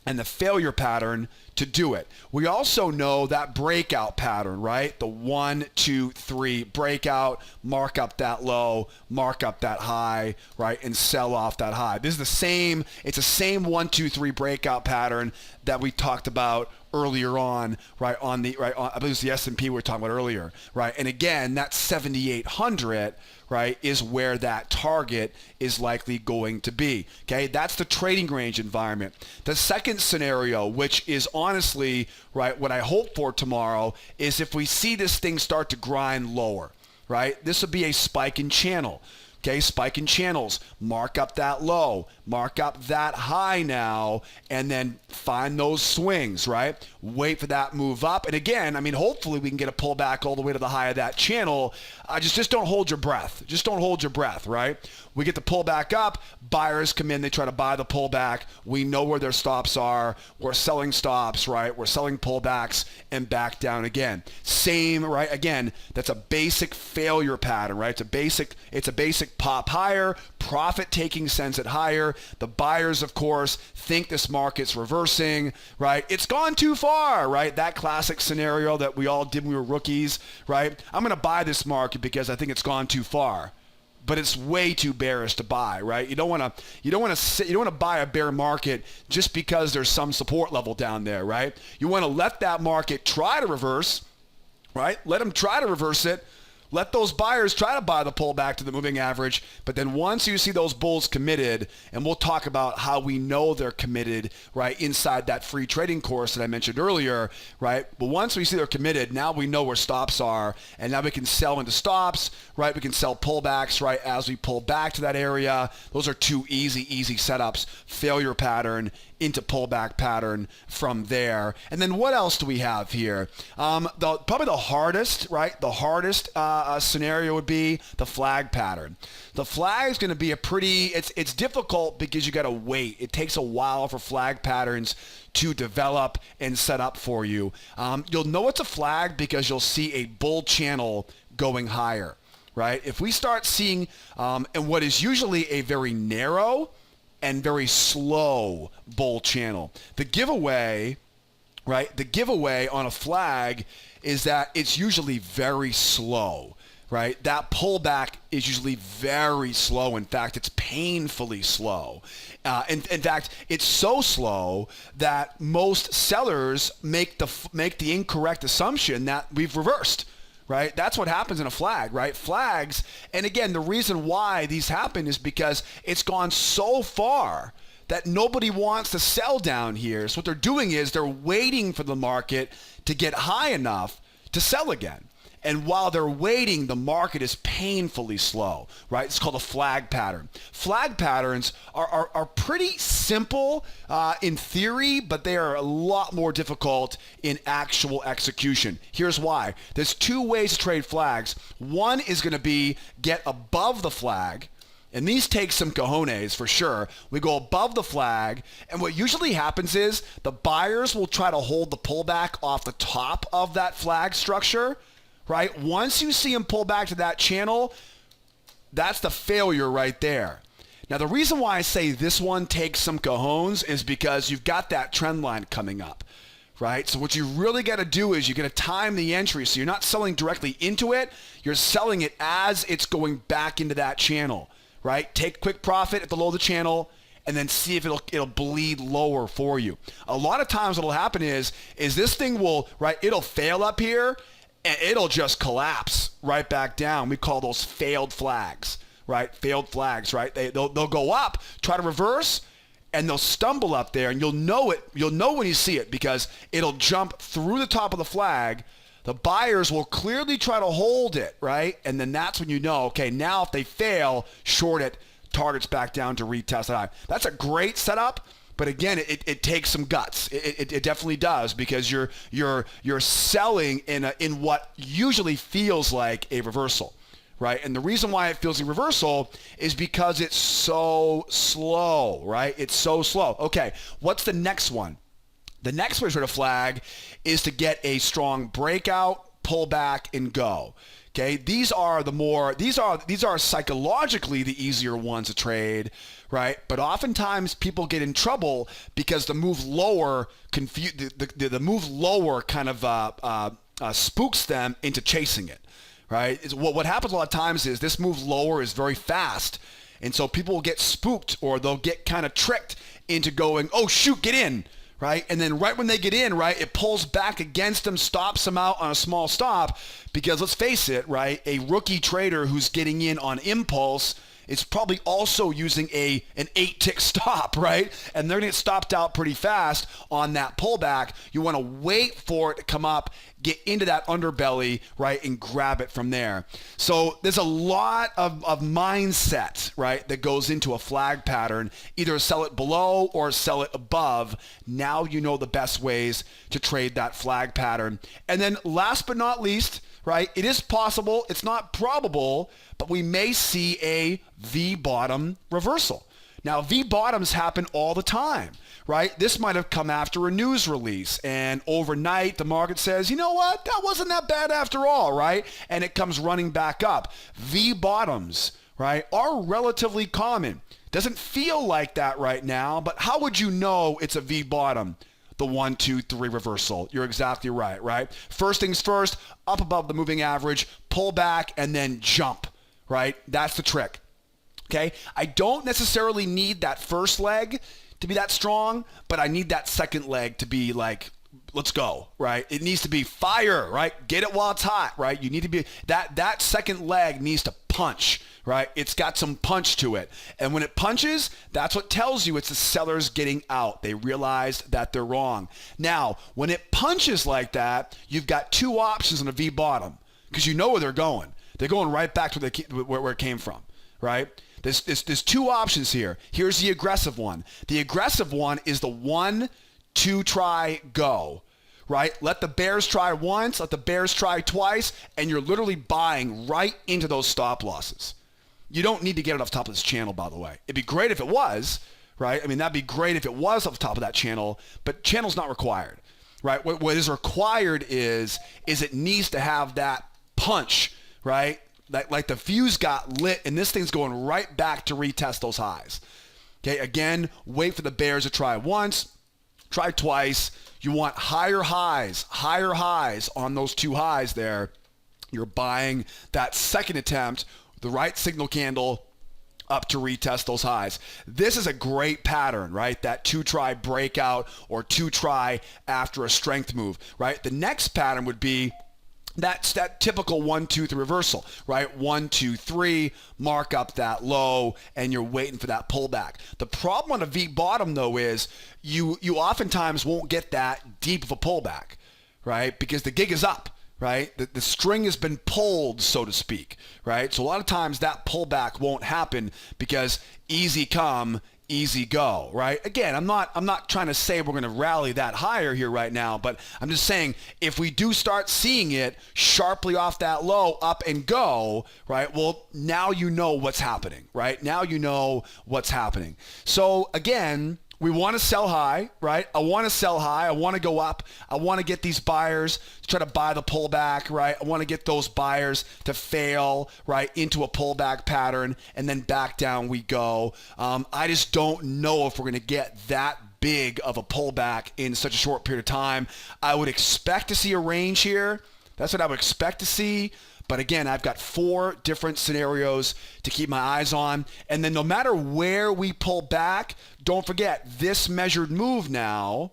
and the failure pattern to do it. We also know that breakout pattern, right? The 1, 2, 3 breakout, mark up that low, mark up that high, right? And sell off that high. This is the same, it's the same 1, 2, 3 breakout pattern that we talked about earlier on, right? I believe it's the S&P we were talking about earlier, right? And again, that 7,800, right, is where that target is likely going to be. Okay, that's the trading range environment. The second scenario, which is honestly, right, what I hope for tomorrow, is if we see this thing start to grind lower, right? This would be a spike in channel. Okay, spike in channels, mark up that low, mark up that high now, and then find those swings, right? Wait for that move up. And again, I mean, hopefully we can get a pullback all the way to the high of that channel. Just don't hold your breath. Just don't hold your breath, right? We get the pullback up, buyers come in, they try to buy the pullback. We know where their stops are. We're selling stops, right? We're selling pullbacks and back down again. Same, right? Again, that's a basic failure pattern, right? It's a basic pop higher, profit taking sends it higher. The buyers, of course, think this market's reversing, right? It's gone too far, right? That classic scenario that we all did when we were rookies, right? I'm going to buy this market because I think it's gone too far. But it's way too bearish to buy, right? You don't want to buy a bear market just because there's some support level down there, right? You want to let that market try to reverse, right? Let them try to reverse it. Let those buyers try to buy the pullback to the moving average, but then once you see those bulls committed, and we'll talk about how we know they're committed, right, inside that free trading course that I mentioned earlier, right? But once we see they're committed, now we know where stops are, and now we can sell into stops, right? We can sell pullbacks, right, as we pull back to that area. Those are two easy setups. Failure pattern into pullback pattern from there. And then what else do we have here? Probably the hardest, right? The hardest scenario would be the flag pattern. The flag is going to be it's difficult because you got to wait. It takes a while for flag patterns to develop and set up for you. You'll know it's a flag because you'll see a bull channel going higher, right? If we start seeing, and what is usually a very narrow and very slow bull channel. The giveaway, right? The giveaway on a flag is that it's usually very slow, right? That pullback is usually very slow. In fact, it's painfully slow. In fact, it's so slow that most sellers make the incorrect assumption that we've reversed. Right? That's what happens in a flag, right? Flags, and again, the reason why these happen is because it's gone so far that nobody wants to sell down here. So what they're doing is they're waiting for the market to get high enough to sell again. And while they're waiting, the market is painfully slow, right? It's called a flag pattern. Flag patterns are pretty simple in theory, but they are a lot more difficult in actual execution. Here's why. There's two ways to trade flags. One is going to be get above the flag, and these take some cojones for sure. We go above the flag, and what usually happens is the buyers will try to hold the pullback off the top of that flag structure, right? Once you see them pull back to that channel, that's the failure right there. Now, the reason why I say this one takes some cojones is because you've got that trend line coming up, right? So what you really got to do is you got to time the entry. So you're not selling directly into it. You're selling it as it's going back into that channel, right? Take quick profit at the low of the channel and then see if it'll bleed lower for you. A lot of times what'll happen is this thing will, right, it'll fail up here and it'll just collapse right back down. We call those failed flags, right? Failed flags, right? They'll go up, try to reverse, and they'll stumble up there, and you'll know it. You'll know when you see it because it'll jump through the top of the flag. The buyers will clearly try to hold it, right? And then that's when you know, okay, now if they fail, short it, targets back down to retest that high. That's a great setup. But again, it takes some guts. It definitely does because you're selling in what usually feels like a reversal, right? And the reason why it feels like a reversal is because it's so slow, right? It's so slow. Okay, what's the next one? The next way to flag is to get a strong breakout, pull back, and go. Okay, these are psychologically the easier ones to trade, right? But oftentimes people get in trouble because the move lower the move lower kind of spooks them into chasing it, right? What happens a lot of times is this move lower is very fast, and so people will get spooked or they'll get kind of tricked into going, oh shoot, get in. Right? And then right when they get in, right, it pulls back against them, stops them out on a small stop, because let's face it, right, a rookie trader who's getting in on impulse is probably also using an 8-tick stop, right? And they're going to get stopped out pretty fast on that pullback. You want to wait for it to come up, get into that underbelly, right, and grab it from there. So there's a lot of mindset, right, that goes into a flag pattern. Either sell it below or sell it above. Now you know the best ways to trade that flag pattern. And then last but not least, right, it is possible, it's not probable, but we may see a V-bottom reversal. Now, V-bottoms happen all the time, right? This might have come after a news release, and overnight the market says, you know what, that wasn't that bad after all, right? And it comes running back up. V-bottoms, right, are relatively common. Doesn't feel like that right now, but how would you know it's a V-bottom? The 1, 2, 3 reversal. You're exactly right, right? First things first, up above the moving average, pull back, and then jump, right? That's the trick, okay? I don't necessarily need that first leg to be that strong, but I need that second leg to be like, let's go, right? It needs to be fire, right? Get it while it's hot, right? You need to be, that second leg needs to punch, right? It's got some punch to it. And when it punches, that's what tells you it's the sellers getting out. They realized that they're wrong. Now, when it punches like that, you've got two options on a V bottom because you know where they're going. They're going right back to where it came from, right? There's two options here. Here's the aggressive one. The aggressive one is the 1, 2 try, go. Right? Let the bears try once, let the bears try twice, and you're literally buying right into those stop losses. You don't need to get it off the top of this channel, by the way. It'd be great if it was, right? I mean, that'd be great if it was off the top of that channel, but channel's not required, right? What is required is it needs to have that punch, right? Like the fuse got lit, and this thing's going right back to retest those highs. Okay, again, wait for the bears to try once, try twice. You want higher highs on those two highs there. You're buying that second attempt, the right signal candle up to retest those highs. This is a great pattern, right? That 2-try breakout or 2-try after a strength move, right? The next pattern would be that's that typical 1, 2, 3 reversal, right? 1, 2, 3, mark up that low, and you're waiting for that pullback. The problem on a V bottom, though, is you oftentimes won't get that deep of a pullback, right? Because the gig is up, right? The string has been pulled, so to speak, right? So a lot of times that pullback won't happen because easy come, easy go, right? Again, I'm not trying to say we're going to rally that higher here right now, but I'm just saying if we do start seeing it sharply off that low up and go, right? Well, now you know what's happening, right? Now you know what's happening. So again, we want to sell high, right? I want to sell high. I want to go up. I want to get these buyers to try to buy the pullback, right? I want to get those buyers to fail, right, into a pullback pattern, and then back down we go. I just don't know if we're going to get that big of a pullback in such a short period of time. I would expect to see a range here. That's what I would expect to see. But again, I've got 4 different scenarios to keep my eyes on. And then no matter where we pull back, don't forget this measured move now,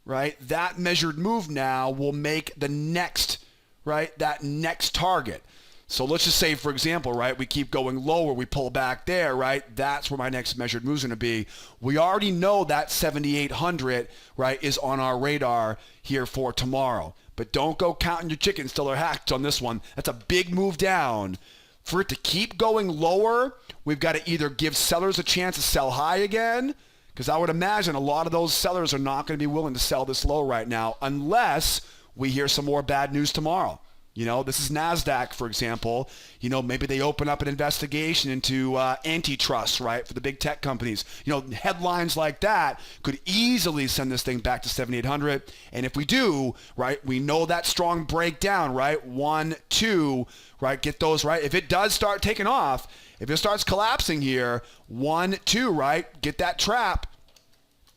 right? That measured move now will make the next, right? That next target. So let's just say, for example, right, we keep going lower, we pull back there, right? That's where my next measured move is going to be. We already know that 7,800, right, is on our radar here for tomorrow. But don't go counting your chickens till they're hatched on this one. That's a big move down. For it to keep going lower, we've got to either give sellers a chance to sell high again, because I would imagine a lot of those sellers are not going to be willing to sell this low right now unless we hear some more bad news tomorrow. You know, this is Nasdaq, for example. You know, maybe they open up an investigation into antitrust, right, for the big tech companies. You know, headlines like that could easily send this thing back to 7,800. And if we do, right, we know that strong breakdown, right, 1, 2, right, get those, right. If it does start taking off, if it starts collapsing here, 1, 2, right, get that trap.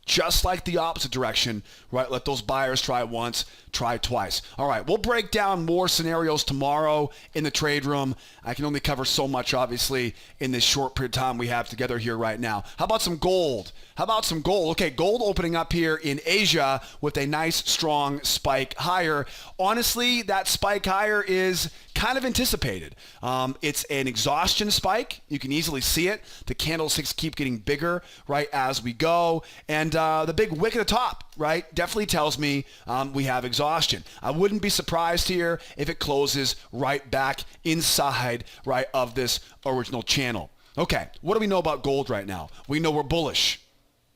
Just like the opposite direction, right? Let those buyers try once, try twice. All right, we'll break down more scenarios tomorrow in the trade room. I can only cover so much, obviously, in this short period of time we have together here right now. How about some gold? Okay, gold opening up here in Asia with a nice, strong spike higher. Honestly, that spike higher is kind of anticipated. It's an exhaustion spike. You can easily see it. The candlesticks keep getting bigger, right, as we go. And the big wick at the top, right, definitely tells me we have exhaustion. I wouldn't be surprised here if it closes right back inside, right, of this original channel. Okay, what do we know about gold right now? We know we're bullish,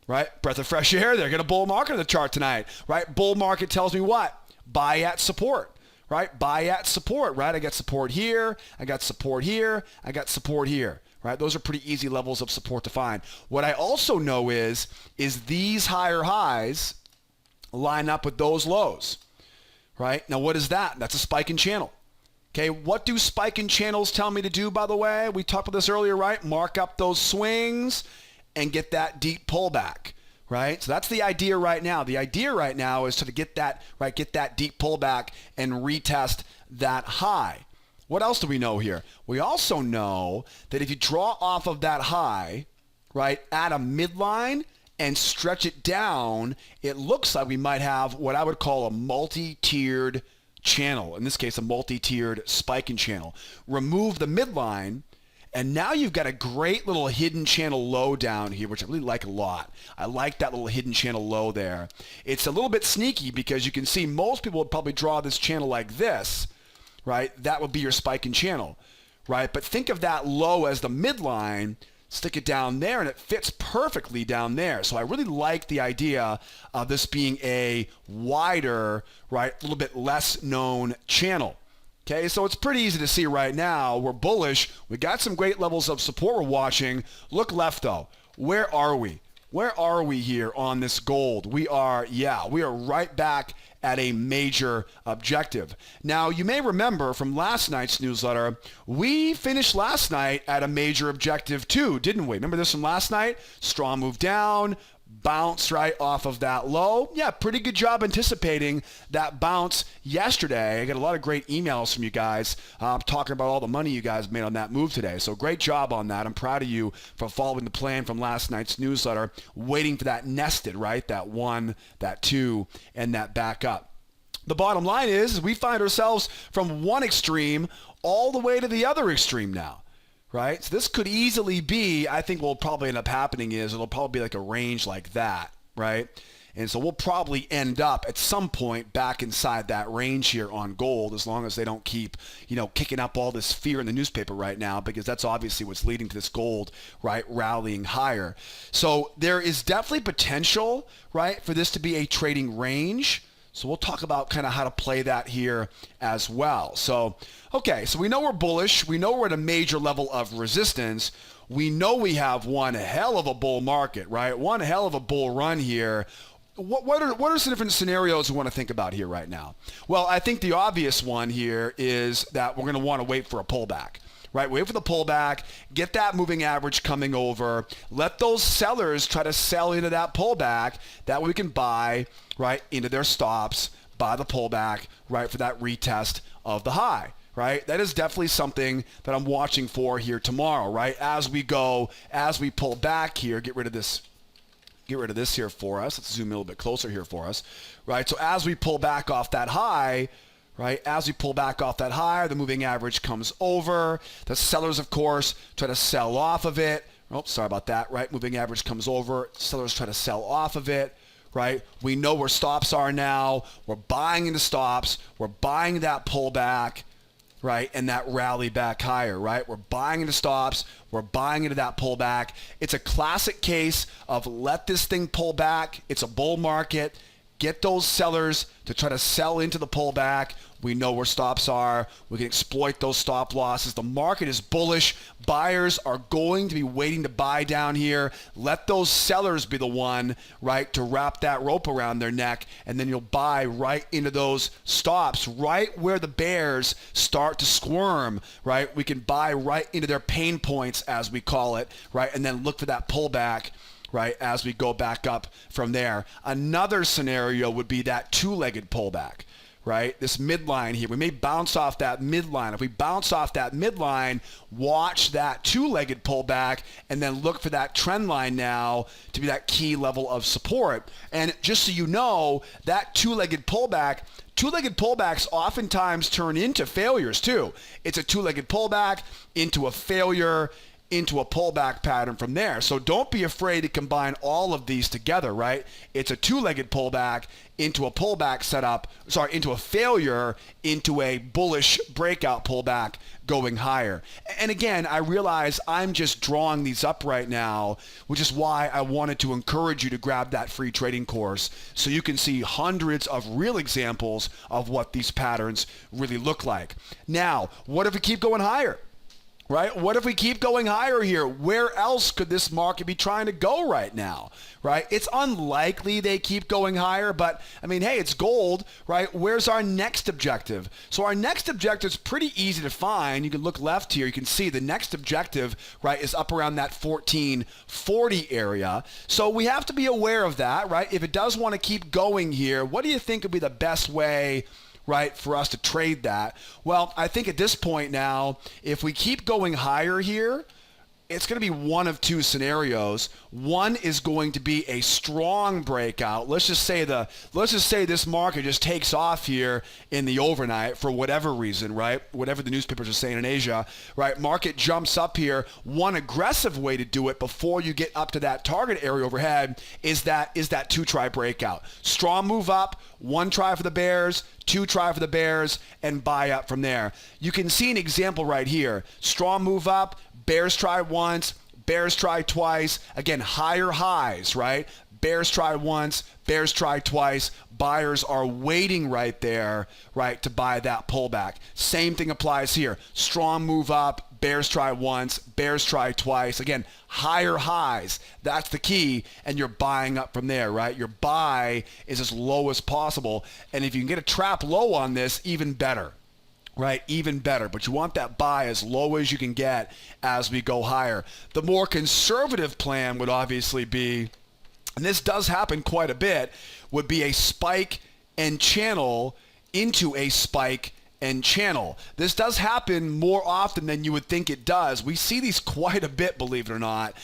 right? Breath of fresh air. They're going to bull market in the chart tonight, right? Bull market tells me what? Buy at support. Right? Buy at support, right? I got support here. I got support here. I got support here, right? Those are pretty easy levels of support to find. What I also know is these higher highs line up with those lows, right? Now, what is that? That's a spike in channel. Okay, what do spike in channels tell me to do, by the way? We talked about this earlier, right? Mark up those swings and get that deep pullback. Right? So that's the idea right now. The idea right now is to get that, right, get that deep pullback and retest that high. What else do we know here? We also know that if you draw off of that high, right, at a midline and stretch it down, it looks like we might have what I would call a multi-tiered channel. In this case, a multi-tiered spiking channel. Remove the midline, and now you've got a great little hidden channel low down here, which I really like a lot. I like that little hidden channel low there. It's a little bit sneaky because you can see most people would probably draw this channel like this, right? That would be your spiking channel, right? But think of that low as the midline, stick it down there, and it fits perfectly down there. So I really like the idea of this being a wider, right, a little bit less known channel. Okay, so it's pretty easy to see right now. We're bullish. We got some great levels of support we're watching. Look left, though. Where are we? Where are we here on this gold? We are right back at a major objective. Now, you may remember from last night's newsletter, we finished last night at a major objective too, didn't we? Remember this from last night? Strong move down, bounce right off of that low. Yeah, pretty good job anticipating that bounce yesterday. I got a lot of great emails from you guys talking about all the money you guys made on that move today. So great job on that. I'm proud of you for following the plan from last night's newsletter, waiting for that nested, right? That 1, that 2, and that back up. The bottom line is we find ourselves from one extreme all the way to the other extreme now. Right? So this could easily be, I think what will probably end up happening is it'll probably be like a range like that, right? And so we'll probably end up at some point back inside that range here on gold, as long as they don't keep, kicking up all this fear in the newspaper right now, because that's obviously what's leading to this gold, right, rallying higher. So there is definitely potential, right, for this to be a trading range. So we'll talk about kind of how to play that here as well. So, okay, so we know we're bullish. We know we're at a major level of resistance. We know we have one hell of a bull market, right? One hell of a bull run here. What are some different scenarios we want to think about here right now? Well, I think the obvious one here is that we're going to want to wait for a pullback. Right, wait for the pullback, get that moving average coming over, let those sellers try to sell into that pullback. That way we can buy, right, into their stops, buy the pullback, right, for that retest of the high, right? That is definitely something that I'm watching for here tomorrow, right? As we pull back here, get rid of this here for us. Let's zoom in a little bit closer here for us, right? So as we pull back off that high, right? As we pull back off that high, the moving average comes over. The sellers, of course, try to sell off of it. Oh, sorry about that, right? Moving average comes over. Sellers try to sell off of it, right? We know where stops are now. We're buying into stops. We're buying that pullback, right? And that rally back higher, right? We're buying into stops. We're buying into that pullback. It's a classic case of let this thing pull back. It's a bull market. get those sellers to try to sell into the pullback. We know where stops are. We can exploit those stop losses. The market is bullish. Buyers are going to be waiting to buy down here. Let those sellers be the one, right, to wrap that rope around their neck, and then you'll buy right into those stops, right where the bears start to squirm, right? We can buy right into their pain points, as we call it, right, and then look for that pullback, right, as we go back up from there. Another scenario would be that two-legged pullback, right? This midline here. We may bounce off that midline. If we bounce off that midline, watch that two-legged pullback and then look for that trend line now to be that key level of support. And just so you know, that two-legged pullbacks oftentimes turn into failures too. It's a two-legged pullback into a failure, into a pullback pattern from there. So don't be afraid to combine all of these together, right? It's a two-legged pullback into a pullback setup, into a failure, into a bullish breakout pullback going higher. And again, I realize I'm just drawing these up right now, which is why I wanted to encourage you to grab that free trading course so you can see hundreds of real examples of what these patterns really look like. Now, what if we keep going higher? Right? What if we keep going higher here? Where else could this market be trying to go right now? Right? It's unlikely they keep going higher, but I mean, hey, it's gold, right? Where's our next objective? So our next objective is pretty easy to find. You can look left here. You can see the next objective, right, is up around that 1440 area. So we have to be aware of that, right? If it does want to keep going here, what do you think would be the best way, right, for us to trade that? Well, I think at this point now, if we keep going higher here, it's going to be one of two scenarios. One is going to be a strong breakout. Let's just say this market just takes off here in the overnight for whatever reason, right? Whatever the newspapers are saying in Asia, right? Market jumps up here. One aggressive way to do it before you get up to that target area overhead is that two try breakout. Strong move up, one try for the bears, two try for the bears, and buy up from there. You can see an example right here. Strong move up, bears try once, bears try twice. Again, higher highs, right? Bears try once, bears try twice. Buyers are waiting right there, right, to buy that pullback. Same thing applies here. Strong move up, bears try once, bears try twice. Again, higher highs. That's the key, and you're buying up from there, right? Your buy is as low as possible, and if you can get a trap low on this, even better. Right, even better. But you want that buy as low as you can get as we go higher. The more conservative plan would obviously be, and this does happen quite a bit, would be a spike and channel into a spike and channel. This does happen more often than you would think it does. We see these quite a bit, believe it or not.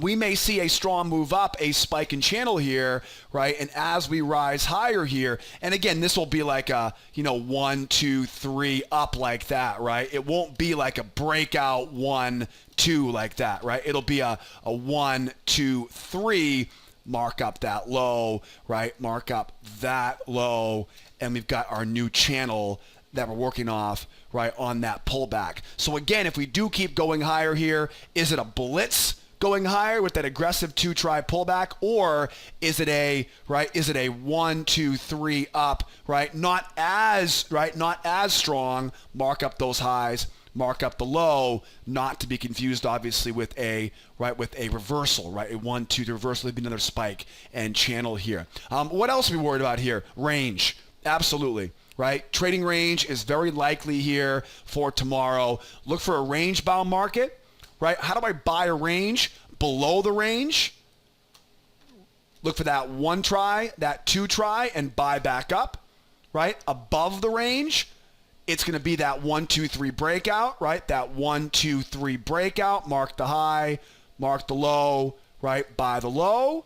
We may see a strong move up, a spike and channel here, right? And as we rise higher here, and again, this will be like a, 1, 2, 3 up like that, right? It won't be like a breakout 1, 2 like that, right? It'll be a 1, 2, 3, mark up that low, right? Mark up that low, and we've got our new channel that we're working off, right, on that pullback. So again, if we do keep going higher here, is it a blitz going higher with that aggressive two try pullback, or is it a 1, 2, 3 up, right? Not as strong. Mark up those highs, mark up the low, not to be confused obviously with a reversal, right? A 1, 2 reversal would be another spike and channel here. What else are we worried about here? Range. Absolutely. Right? Trading range is very likely here for tomorrow. Look for a range-bound market, right? How do I buy a range? Below the range, look for that one try, that two try, and buy back up, right? Above the range, it's going to be that 1, 2, 3 breakout, right? That 1, 2, 3 breakout, mark the high, mark the low, right? Buy the low,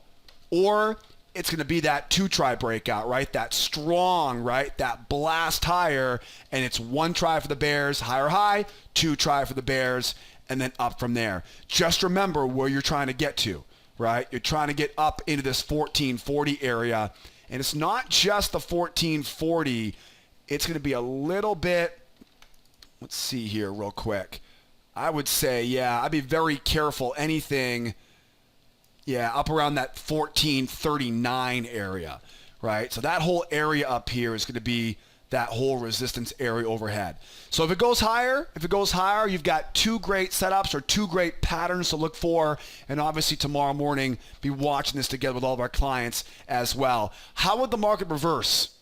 or it's going to be that two try breakout, right? That strong, right? That blast higher, and it's one try for the bears, higher high, two try for the bears, and then up from there. Just remember where you're trying to get to, right? You're trying to get up into this 1440 area, and it's not just the 1440. It's going to be a little bit, let's see here real quick. I would say, I'd be very careful. Anything, up around that 1439 area, right? So that whole area up here is going to be that whole resistance area overhead. So if it goes higher, you've got two great setups or two great patterns to look for. And obviously tomorrow morning, be watching this together with all of our clients as well. How would the market reverse?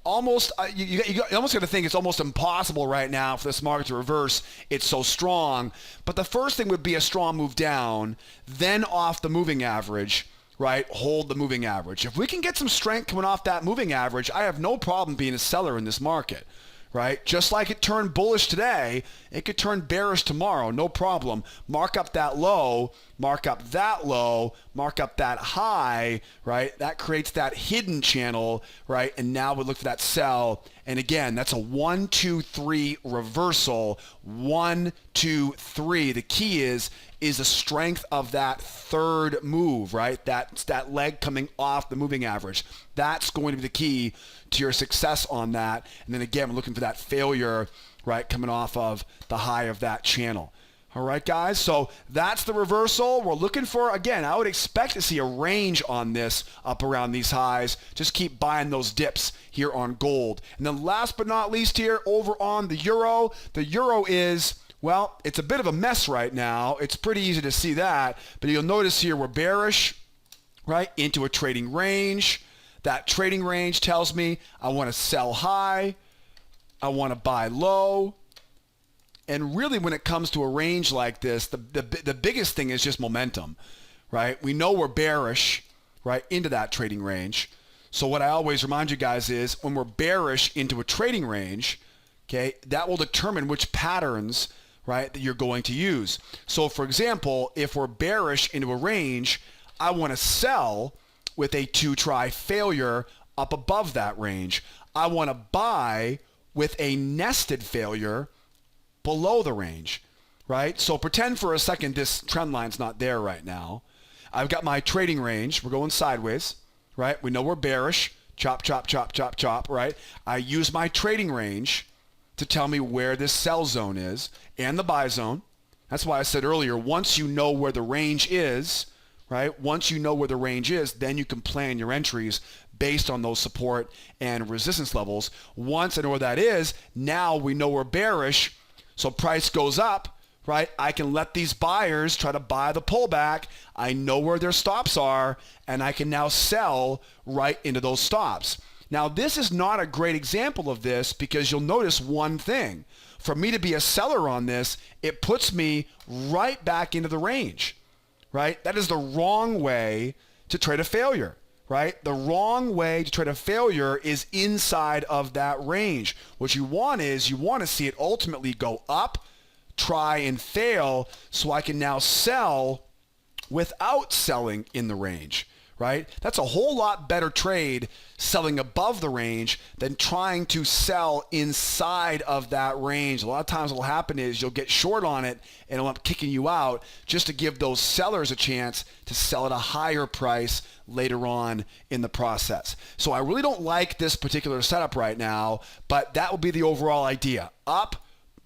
Almost, you almost got to think it's almost impossible right now for this market to reverse. It's so strong. But the first thing would be a strong move down, then off the moving average, right? Hold the moving average. If we can get some strength coming off that moving average, I have no problem being a seller in this market, right? Just like it turned bullish today, it could turn bearish tomorrow, no problem. Mark up that low, mark up that low, mark up that high, right? That creates that hidden channel, right? And now we look for that sell. And again, that's a 1, 2, 3 reversal. 1, 2, 3. The key is the strength of that third move, right? That's that leg coming off the moving average. That's going to be the key to your success on that. And then again, we're looking for that failure, right, coming off of the high of that channel. All right, guys, so that's the reversal. We're looking for, again, I would expect to see a range on this up around these highs. Just keep buying those dips here on gold. And then last but not least here, over on the euro is, well, it's a bit of a mess right now. It's pretty easy to see that, but you'll notice here we're bearish, right, into a trading range. That trading range tells me I want to sell high, I want to buy low. And really, when it comes to a range like this, the biggest thing is just momentum, right? We know we're bearish, right, into that trading range. So what I always remind you guys is when we're bearish into a trading range, okay, that will determine which patterns, right, that you're going to use. So for example, if we're bearish into a range, I want to sell with a 2-try failure up above that range. I want to buy with a nested failure below the range, right? So pretend for a second this trend line's not there right now. I've got my trading range. We're going sideways, right? We know we're bearish. Chop, chop, chop, chop, chop, right? I use my trading range to tell me where this sell zone is and the buy zone. That's why I said earlier, once you know where the range is, right? Once you know where the range is, then you can plan your entries based on those support and resistance levels. Once I know where that is, now we know we're bearish. So price goes up, right? I can let these buyers try to buy the pullback. I know where their stops are, and I can now sell right into those stops. Now, this is not a great example of this because you'll notice one thing. For me to be a seller on this, it puts me right back into the range, right? That is the wrong way to trade a failure, right? The wrong way to trade a failure is inside of that range. What you want is you want to see it ultimately go up, try and fail, so I can now sell without selling in the range, right? That's a whole lot better trade selling above the range than trying to sell inside of that range. A lot of times what will happen is you'll get short on it and it'll end up kicking you out just to give those sellers a chance to sell at a higher price later on in the process. So I really don't like this particular setup right now, but that will be the overall idea. Up,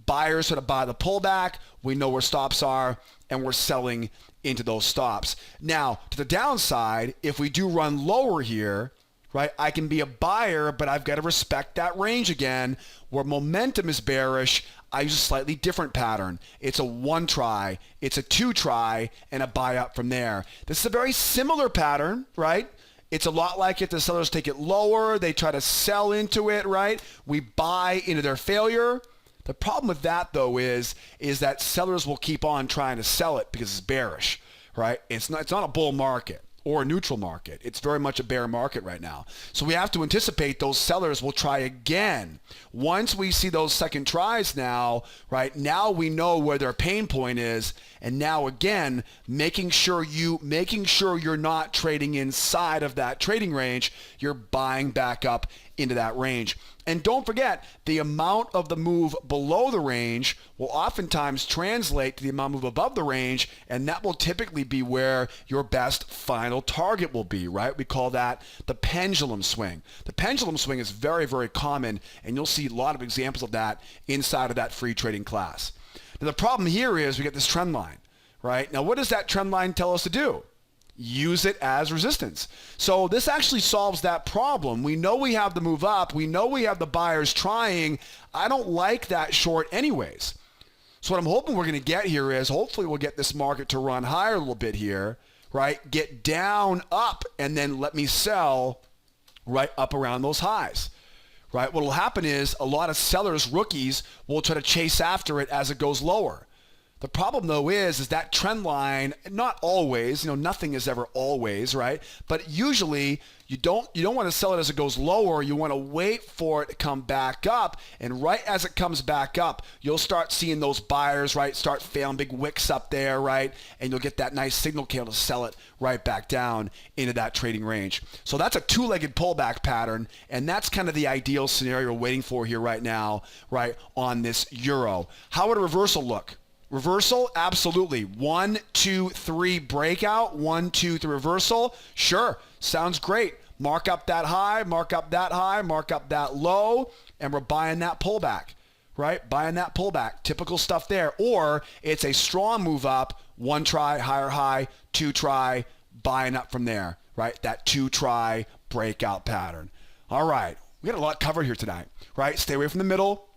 buyers sort of buy the pullback. We know where stops are and we're selling into those stops. Now, to the downside, if we do run lower here, right, I can be a buyer, but I've got to respect that range again. Where momentum is bearish, I use a slightly different pattern. It's a 1 try, it's a 2 try, and a buy up from there. This is a very similar pattern, right? It's a lot like if the sellers take it lower, they try to sell into it, right? We buy into their failure. The problem with that, though, is that sellers will keep on trying to sell it because it's bearish, right? It's not a bull market or a neutral market. It's very much a bear market right now. So we have to anticipate those sellers will try again. Once we see those second tries now, right, now we know where their pain point is. And now again, making sure you're not trading inside of that trading range, you're buying back up into that range. And don't forget, the amount of the move below the range will oftentimes translate to the amount of move above the range, and that will typically be where your best final target will be, right? We call that the pendulum swing. The pendulum swing is very, very common, and you'll see a lot of examples of that inside of that free trading class. Now, the problem here is we get this trend line, right? Now, what does that trend line tell us to do? use it as resistance. So this actually solves that problem. We know we have the move up. We know we have the buyers trying. I don't like that short anyways. So what I'm hoping we're going to get here is hopefully we'll get this market to run higher a little bit here, right? Get down, up, and then let me sell right up around those highs, right? What will happen is a lot of sellers, rookies, will try to chase after it as it goes lower. The problem though is that trend line, not always, nothing is ever always, right? But usually you don't want to sell it as it goes lower. You want to wait for it to come back up. And right as it comes back up, you'll start seeing those buyers, right, start failing big wicks up there, right? And you'll get that nice signal candle to sell it right back down into that trading range. So that's a two-legged pullback pattern. And that's kind of the ideal scenario we're waiting for here right now, right, on this euro. How would a reversal look? Reversal, absolutely. 1, 2, 3 breakout. 1, 2, 3 reversal. Sure, sounds great. Mark up that high, mark up that high, mark up that low, and we're buying that pullback, right? Buying that pullback. Typical stuff there. Or it's a strong move up, 1 try, higher high, 2 try, buying up from there, right? That 2 try breakout pattern. All right, we got a lot covered here tonight, right? Stay away from the middle,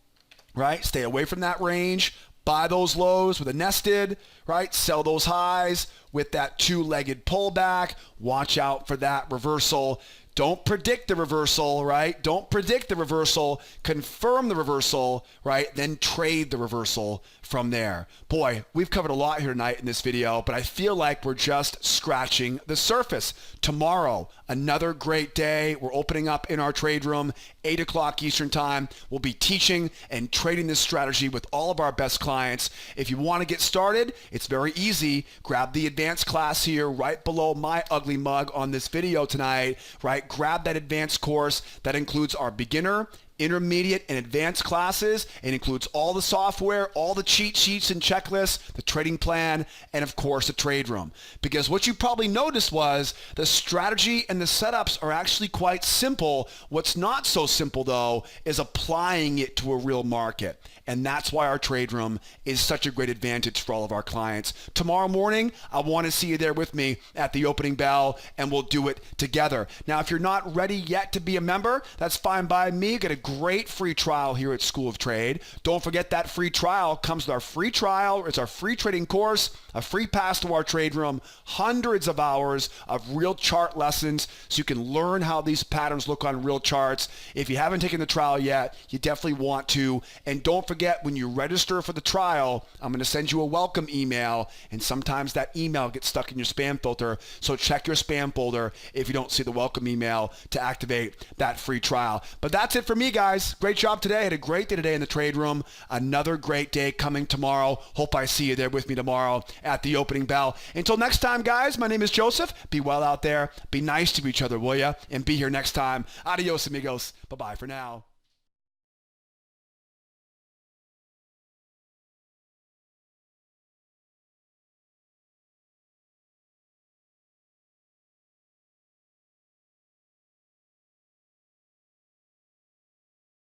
right? Stay away from that range. Buy those lows with a nested, right? Sell those highs with that two-legged pullback. Watch out for that reversal. Don't predict the reversal, right? Don't predict the reversal. Confirm the reversal, right? Then trade the reversal from there. Boy, we've covered a lot here tonight in this video, but I feel like we're just scratching the surface. Tomorrow, another great day. We're opening up in our trade room, 8 o'clock Eastern time. We'll be teaching and trading this strategy with all of our best clients. If you want to get started, it's very easy. Grab the advanced class here right below my ugly mug on this video tonight, right? Grab that advanced course that includes our beginner, intermediate, and advanced classes. It includes all the software, all the cheat sheets and checklists, the trading plan, and of course the trade room. Because what you probably noticed was the strategy and the setups are actually quite simple. What's not so simple though is applying it to a real market. And that's why our trade room is such a great advantage for all of our clients. Tomorrow morning, I want to see you there with me at the opening bell, and we'll do it together. Now, if you're not ready yet to be a member, that's fine by me. Get a great free trial here at School of Trade. Don't forget that free trial comes with our free trial. It's our free trading course, a free pass to our trade room, hundreds of hours of real chart lessons so you can learn how these patterns look on real charts. If you haven't taken the trial yet, you definitely want to. And don't forget, when you register for the trial, I'm going to send you a welcome email, and sometimes that email gets stuck in your spam filter. So check your spam folder if you don't see the welcome email to activate that free trial. But that's it for me, guys. Great job today. Had a great day today in the trade room. Another great day coming tomorrow. Hope I see you there with me tomorrow at the opening bell. Until next time, guys, my name is Joseph. Be well out there. Be nice to each other, will ya? And be here next time. Adios, amigos. Bye-bye for now.